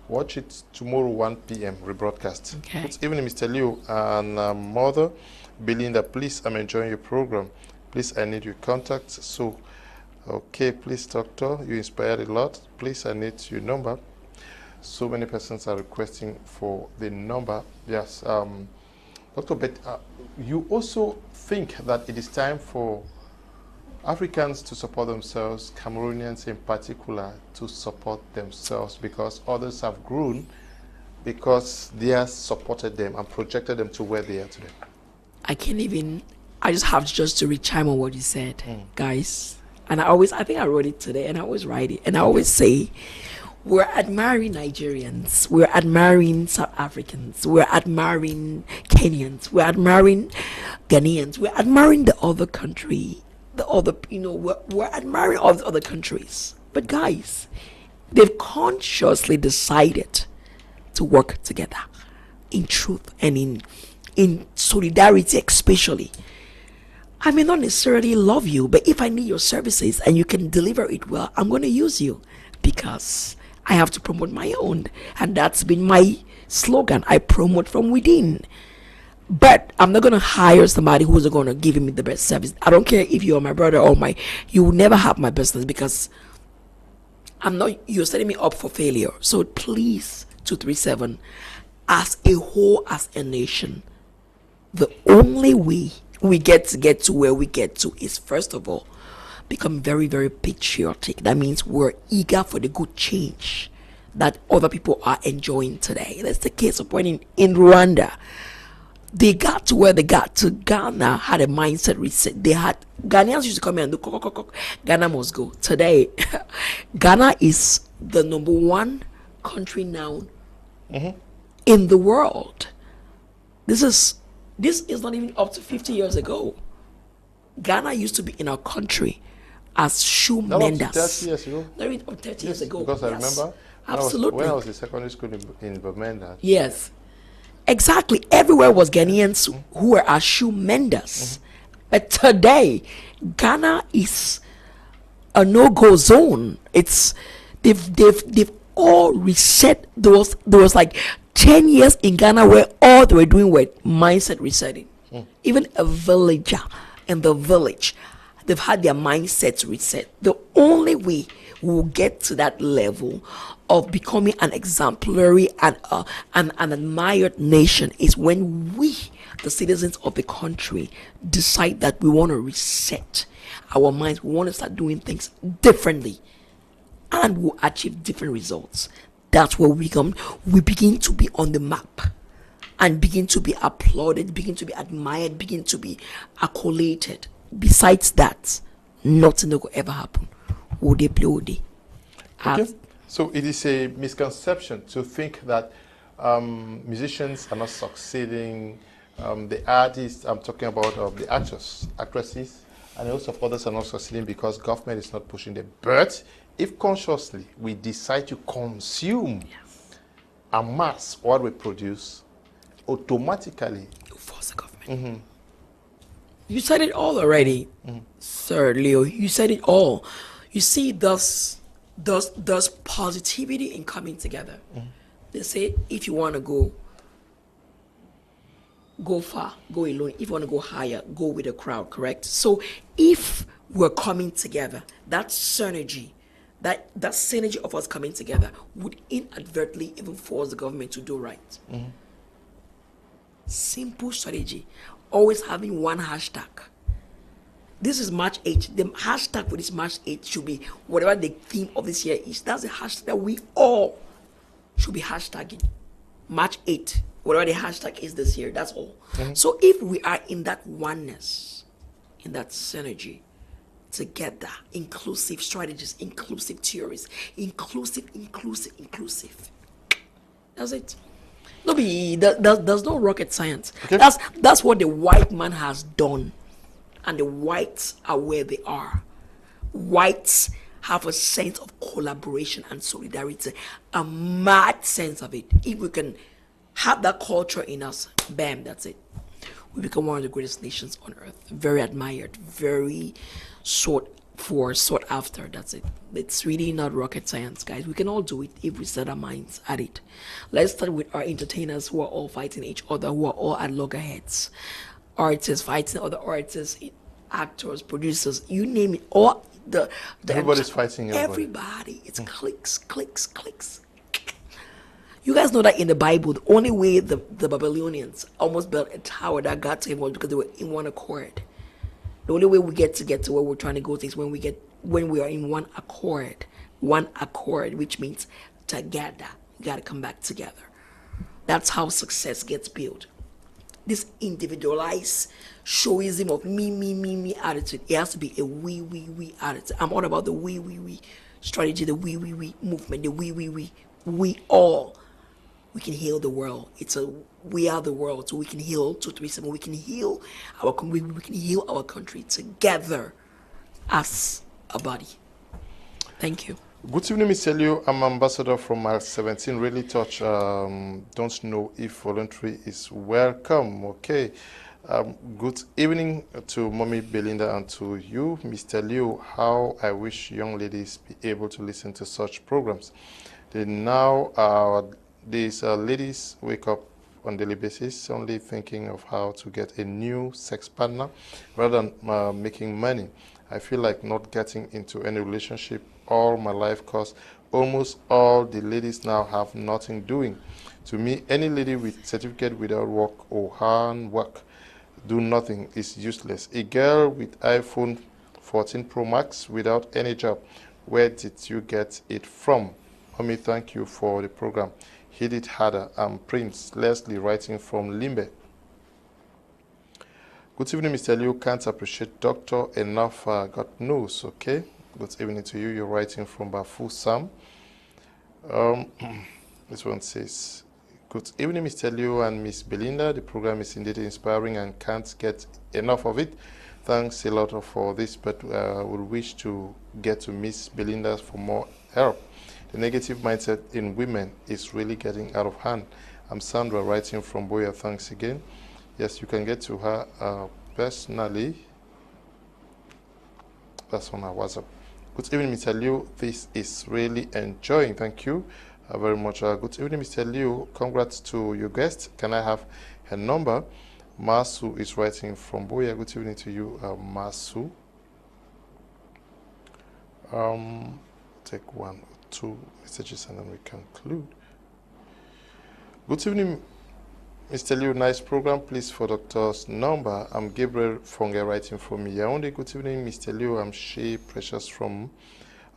Watch it tomorrow, 1 p.m. rebroadcast. Okay. Good evening, Mr. Leo and Mother Belinda. Please, I'm enjoying your program. Please, I need your contacts. So, okay, please, doctor, you inspired a lot. Please, I need your number. So many persons are requesting for the number. Yes, doctor, but you also think that it is time for Africans to support themselves, Cameroonians in particular, to support themselves, because others have grown because they have supported them and projected them to where they are today. I just have to re-chime on what you said, guys. And I think I wrote it today, and I always write it. And I always say, We're admiring Nigerians, we're admiring South Africans, we're admiring Kenyans, we're admiring Ghanaians, we're admiring the other country, the other, we're admiring all the other countries. But guys, they've consciously decided to work together in truth and in solidarity, especially. I may not necessarily love you, but if I need your services and you can deliver it well, I'm going to use you because I have to promote my own. And that's been my slogan. I promote from within. But I'm not going to hire somebody who's going to give me the best service. I don't care if you're my brother or you will never have my business because you're setting me up for failure. So please, 237, as a whole, as a nation, the only way we get to where we get to is, first of all, become very, very patriotic. That means we're eager for the good change that other people are enjoying today. That's the case of point in Rwanda. They got to where they got to. Ghana had a mindset reset. Ghanaians used to come here and do Ghana must go. Today, Ghana is the number one country now in the world. This is not even up to 50 years ago. Ghana used to be in our country as shoe menders. 30 years ago? Not even 30 years ago. Because I remember absolutely. when I was in secondary school in Bamenda. Yes. Exactly. Everywhere was Ghanaians who were our shoe menders. But today, Ghana is a no-go zone. They've all reset. There was like 10 years in Ghana where all they were doing were mindset resetting. Even a villager in the village, they've had their mindsets reset. The only way we will get to that level of becoming an exemplary and an admired nation is when we, the citizens of the country, decide that we want to reset our minds. We want to start doing things differently and we'll achieve different results. That's where we begin to be on the map and begin to be applauded, begin to be admired, begin to be accoladed. Besides that, nothing will ever happen. Would they? Okay. So it is a misconception to think that musicians are not succeeding. The artists, I'm talking about the actors, actresses, and also others are not succeeding because government is not pushing them. But if consciously we decide to consume en masse what we produce, automatically you force the government. You said it all already, Sir Leo. You said it all. You see, thus positivity in coming together. They say if you want to go far, go alone. If you want to go higher, go with the crowd, correct? So if we're coming together, that synergy of us coming together would inadvertently even force the government to do right. Simple strategy. Always having one hashtag. This is March 8th. The hashtag for this March 8th should be whatever the theme of this year is. That's the hashtag that we all should be hashtagging. March 8th, whatever the hashtag is this year, that's all. So if we are in that oneness, in that synergy, together, inclusive strategies, inclusive theories, inclusive. That's it. There's no rocket science. Okay. That's what the white man has done. And the whites are where they are. Whites have a sense of collaboration and solidarity, a mad sense of it. If we can have that culture in us, bam, that's it. We become one of the greatest nations on earth. Very admired, very sought after. That's it. It's really not rocket science, guys. We can all do it if we set our minds at it. Let's start with our entertainers who are all fighting each other, who are all at loggerheads. Artists fighting other artists, actors, producers, you name it. All everybody's fighting everybody. It's clicks. You guys know that in the Bible, the only way the Babylonians almost built a tower that got to him was because they were in one accord. The only way we get to where we're trying to go to is when we are in one accord, which means together. You got to come back together. That's how success gets built. This individualized showism of me attitude, it has to be a we attitude. I'm all about the we. strategy, the we movement, the we all, we can heal the world. It's a we are the world, so we can heal 237. We can heal our community. We can heal our country together as a body. Thank you. Good evening, Mr. Liu. I'm ambassador from Mile 17. Really touch. Don't know if voluntary is welcome. Okay. Good evening to Mommy Belinda and to you, Mr. Liu. How I wish young ladies be able to listen to such programs. These ladies wake up on daily basis only thinking of how to get a new sex partner rather than making money. I feel like not getting into any relationship all my life because almost all the ladies now have nothing doing. To me, any lady with certificate without work or hard work do nothing is useless. A girl with iPhone 14 Pro Max without any job, where did you get it from? Mommy, thank you for the program. Hit it harder. I'm Prince Leslie writing from Limbe. Good evening, Mr. Liu. Can't appreciate doctor enough. God knows, okay? Good evening to you. You're writing from Bafu Sam. This one says, good evening, Mr. Liu and Miss Belinda. The program is indeed inspiring and can't get enough of it. Thanks a lot for this, but would wish to get to Miss Belinda for more help. The negative mindset in women is really getting out of hand. I'm Sandra writing from Boya. Thanks again. Yes, you can get to her personally. That's on our WhatsApp. Good evening, Mr. Liu. This is really enjoying. Thank you very much. Good evening, Mr. Liu. Congrats to your guest. Can I have her number? Masu is writing from Boya. Good evening to you, Masu. Take 1 or 2 messages and then we conclude. Good evening, Mr. Liu. Nice program. Please for doctor's number. I'm Gabriel Fonge writing from Yaoundé. Good evening, Mr. Liu. I'm Shea Precious from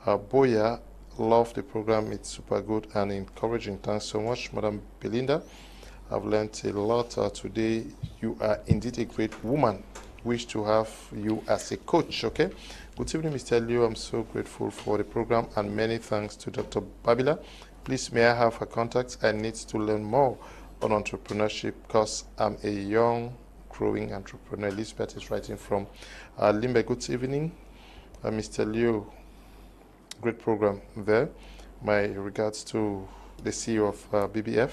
Boya. Love the program. It's super good and encouraging. Thanks so much, Madam Belinda. I've learned a lot today. You are indeed a great woman. Wish to have you as a coach, okay? Good evening, Mr. Liu. I'm so grateful for the program and many thanks to Dr. Babila. Please, may I have her contacts? I need to learn more on entrepreneurship because I'm a young, growing entrepreneur. Elizabeth is writing from Limbe. Good evening, Mr. Liu. Great program there. My regards to the CEO of BBF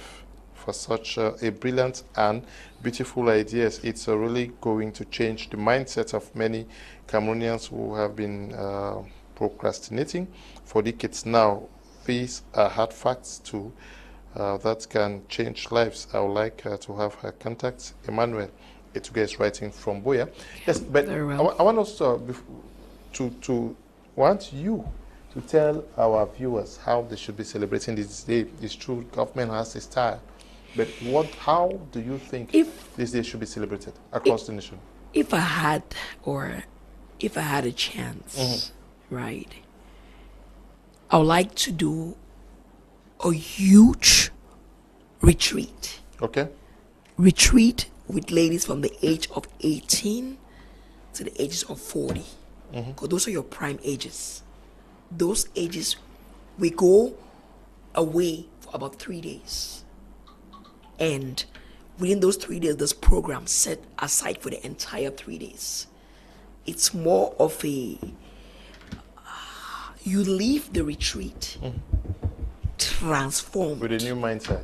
for such a brilliant and beautiful ideas. It's really going to change the mindset of many Cameroonians who have been procrastinating for decades now. These are hard facts too that can change lives. I would like to have her contacts. Emmanuel Etuge is writing from Boya. Yes, but well. I want us to want you to tell our viewers how they should be celebrating this day. It's true, government has a style. But how do you think this day should be celebrated across the nation? If I had a chance, right, I would like to do a huge retreat. Okay. Retreat with ladies from the age of 18 to the ages of 40. Because those are your prime ages. Those ages, we go away for about 3 days. And within those 3 days, there's programs set aside for the entire 3 days. It's more of a, you leave the retreat transformed. With a new mindset.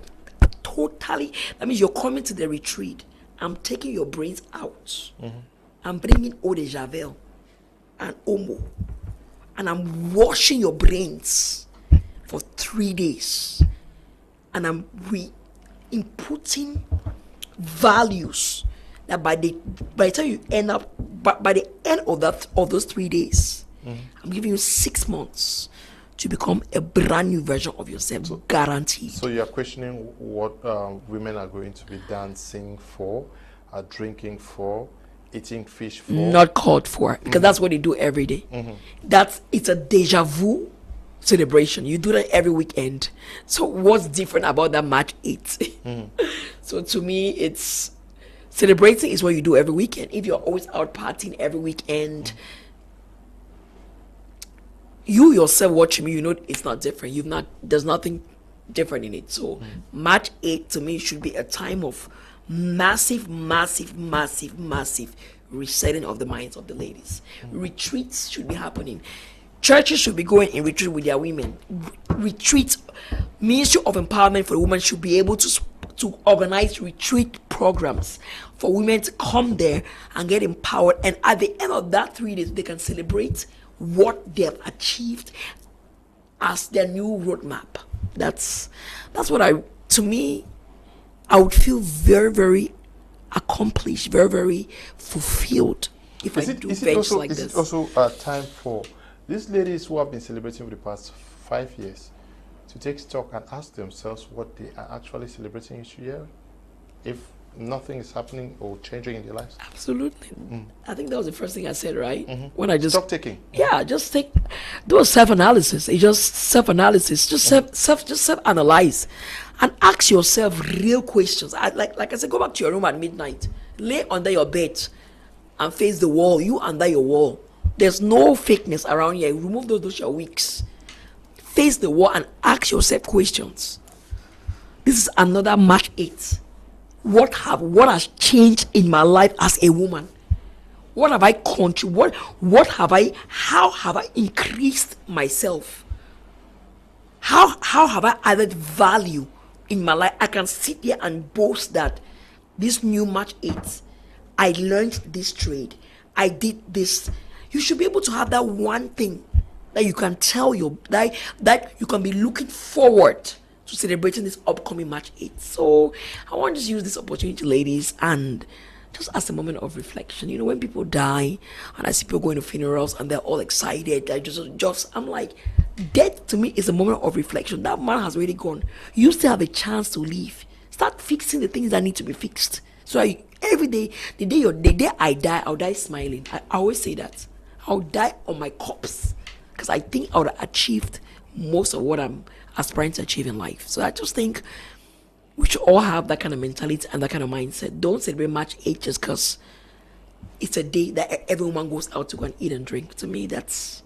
Totally. That means you're coming to the retreat. I'm taking your brains out. I'm bringing eau de javel and omo. And I'm washing your brains for 3 days. And I'm inputting values that by the time you end up, by the end of those 3 days, I'm giving you 6 months to become a brand new version of yourself, guaranteed. So you're questioning what women are going to be dancing for, drinking for, eating fish for? Not called for, because that's what they do every day. It's a deja vu celebration. You do that every weekend. So what's different about that March 8th? So to me, it's celebrating is what you do every weekend. If you're always out partying every weekend, you yourself watching me, you know it's not different. There's nothing different in it. So March 8th to me should be a time of massive resetting of the minds of the ladies. Retreats should be happening. Churches should be going in retreat with their women. Retreats, Ministry of Empowerment for Women should be able to organize retreat programs for women to come there and get empowered. And at the end of that 3 days, they can celebrate what they have achieved as their new roadmap. That's what to me, I would feel very, very accomplished, very, very fulfilled if I do events like this. Is it also a time for these ladies who have been celebrating for the past 5 years to take stock and ask themselves what they are actually celebrating each year, if nothing is happening or changing in their lives? Absolutely. I think that was the first thing I said, right? When I just stop taking. Yeah, just do a self-analysis. It's just self-analysis. Just self-analyze and ask yourself real questions. Like I said, go back to your room at midnight, lay under your bed and face the wall. You under your wall. There's no fakeness around here. Remove those your wigs. Face the wall and ask yourself questions. This is another March 8th. What has changed in my life as a woman? What have I contributed? How have I increased myself? How have I added value in my life? I can sit here and boast that this new March 8th, I learned this trade. I did this. You should be able to have that one thing that you can tell that you can be looking forward to celebrating this upcoming March 8th. So I want to just use this opportunity, ladies, and just as a moment of reflection. You know, when people die and I see people going to funerals and they're all excited, I'm like, death to me is a moment of reflection. That man has already gone. You still have a chance to live. Start fixing the things that need to be fixed. So every day, the day I die, I'll die smiling. I always say that. I'll die on my corpse because I think I would have achieved most of what I'm aspiring to achieve in life. So I just think we should all have that kind of mentality and that kind of mindset. Don't celebrate March 8th just because it's a day that every woman goes out to go and eat and drink. To me, that's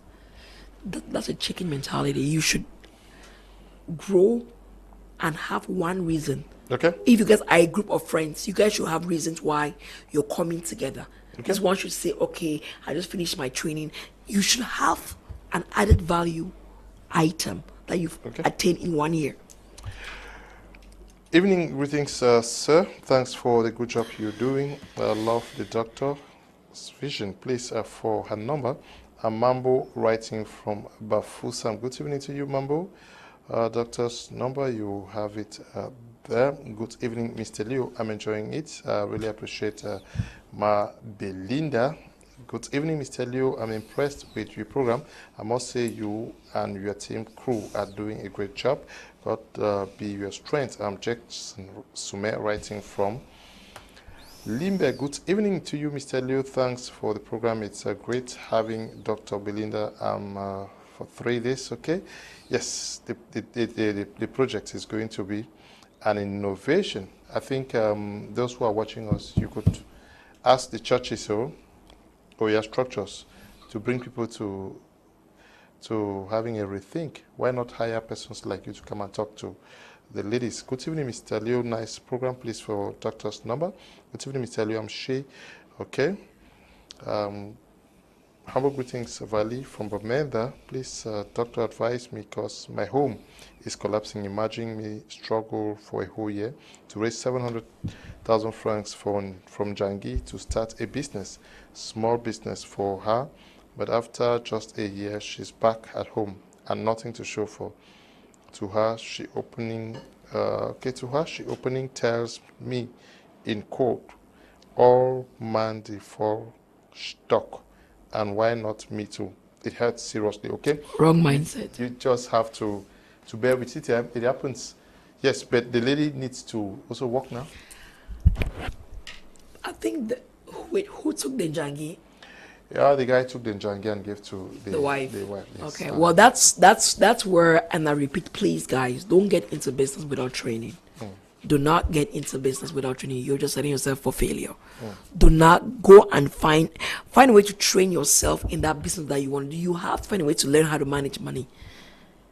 a chicken mentality. You should grow and have one reason. Okay. If you guys are a group of friends, you guys should have reasons why you're coming together. Because one should say, okay, I just finished my training. You should have an added value item that you've attained in 1 year. Evening greetings, sir. Thanks for the good job you're doing. I love the doctor's vision. Please, for her number, Mambo writing from Bafusam. Good evening to you, Mambo. Doctor's number, you have it there. Good evening, Mr. Leo. I'm enjoying it. Really appreciate Ma Belinda. Good evening, Mr. Leo. I'm impressed with your program. I must say you and your team crew are doing a great job. God be your strength. I'm Jackson Sumer writing from Limbe. Good evening to you, Mr. Leo. Thanks for the program. It's great having Dr. Belinda for 3 days. Okay. Yes, the project is going to be an innovation. I think those who are watching us, you could ask the churches or your structures to bring people to having a rethink. Why not hire persons like you to come and talk to the ladies? Good evening, Mr. Leo. Nice program. Please for doctor's number. Good evening, Mr. Leo. I'm Shay. Okay. Humble greetings, Valley from Bamenda. Please, doctor, advise me because my home is collapsing. Imagine me struggle for a whole year to raise 700,000 francs from Jangi to start a business, small business for her. But after just a year, she's back at home and nothing to show for. To her, she opening tells me in quote, all man for stock. And why not me too? It hurts seriously, okay? Wrong mindset. You just have to bear with it. It happens. Yes, but the lady needs to also work now. I think who took the Jangi? Yeah, the guy took the Jangi and gave to the wife. Yes. Okay, well that's where, and I repeat, please guys, don't get into business without training. Do not get into business without training. You're just setting yourself for failure. Do not go and find a way to train yourself in that business that you want to do. You have to find a way to learn how to manage money.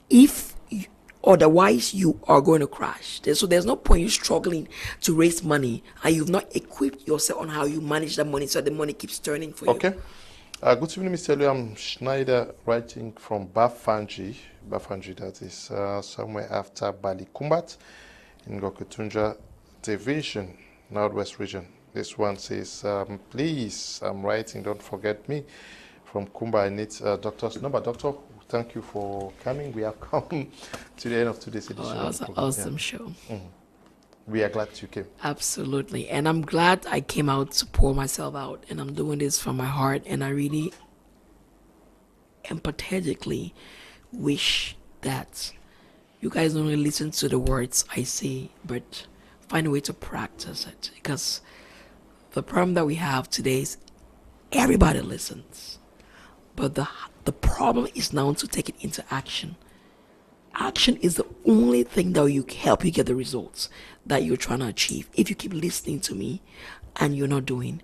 If you, otherwise, you are going to crash. So there's no point you struggling to raise money and you've not equipped yourself on how you manage that money so the money keeps turning for you. Okay. Good evening, Mr. Liam Schneider, writing from Bafanji. Bafanji, that is somewhere after Bali Kumbat in Gokutunja Division, Northwest Region. This one says, please, I'm writing, don't forget me. From Kumba, I need doctor's number. Doctor, thank you for coming. We have come to the end of today's edition. That was an awesome show. We are glad you came. Absolutely. And I'm glad I came out to pour myself out. And I'm doing this from my heart. And I really empathetically wish that you guys don't only listen to the words I say, but find a way to practice it. Because the problem that we have today is everybody listens. But the problem is now to take it into action. Action is the only thing that will help you get the results that you're trying to achieve. If you keep listening to me and you're not doing,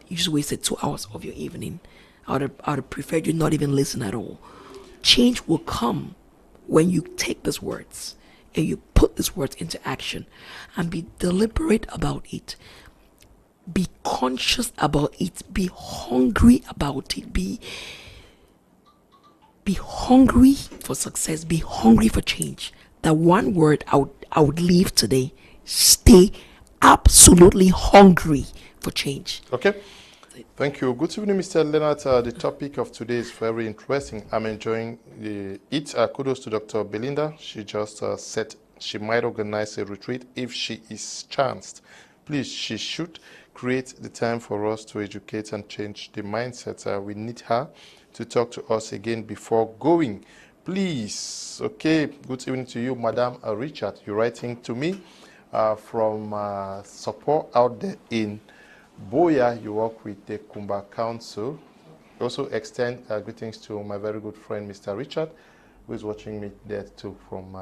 you just wasted 2 hours of your evening. I would have preferred you not even listen at all. Change will come when you take these words and you put these words into action and be deliberate about it. Be conscious about it. Be hungry about it. Be hungry for success. Be hungry for change. That one word I would leave today. Stay absolutely hungry for change. Okay. Thank you. Good evening, Mr. Leonard. The topic of today is very interesting. I'm enjoying it. Kudos to Dr. Belinda. She just said she might organize a retreat if she is chanced. Please, she should create the time for us to educate and change the mindset. We need her to talk to us again before going. Please. Okay. Good evening to you, Madam Richard. You're writing to me from support out there in Boya. You work with the Kumba Council. Also extend greetings to my very good friend, Mr. Richard, who is watching me there too from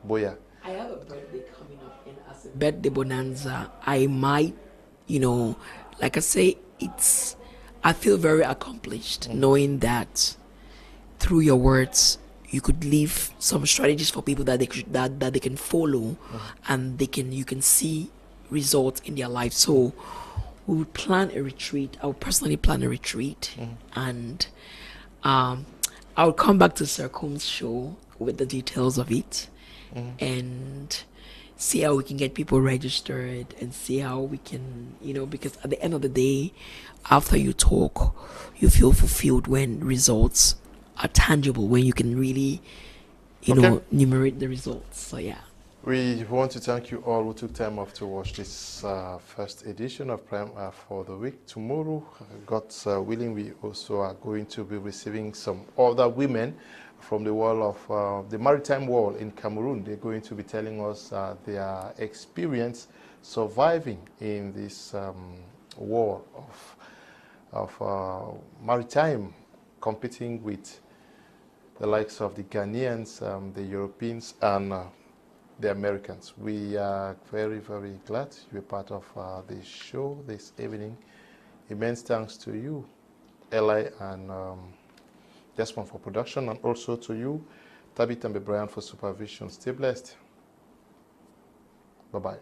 Boya. I have a birthday coming up, and as a birthday bonanza, I might, like I say, I feel very accomplished knowing that through your words, you could leave some strategies for people that they can follow, and you can see results in their life. So we would plan a retreat. I would personally plan a retreat, and I would come back to Sir Kum's show with the details of it, and see how we can get people registered and see how we can, because at the end of the day, after you talk, you feel fulfilled when results are tangible, when you can really, enumerate the results. So yeah. We want to thank you all who took time off to watch this first edition of Prime for the week. Tomorrow, God willing, we also are going to be receiving some other women from the world of the maritime world in Cameroon. They're going to be telling us their experience surviving in this war of maritime, competing with the likes of the Ghanaians, the Europeans, and the Americans. We are very, very glad you're part of this show this evening. Immense thanks to you, Eli and Desmond for production, and also to you, Tabitha and Brian for supervision. Stay blessed. Bye-bye.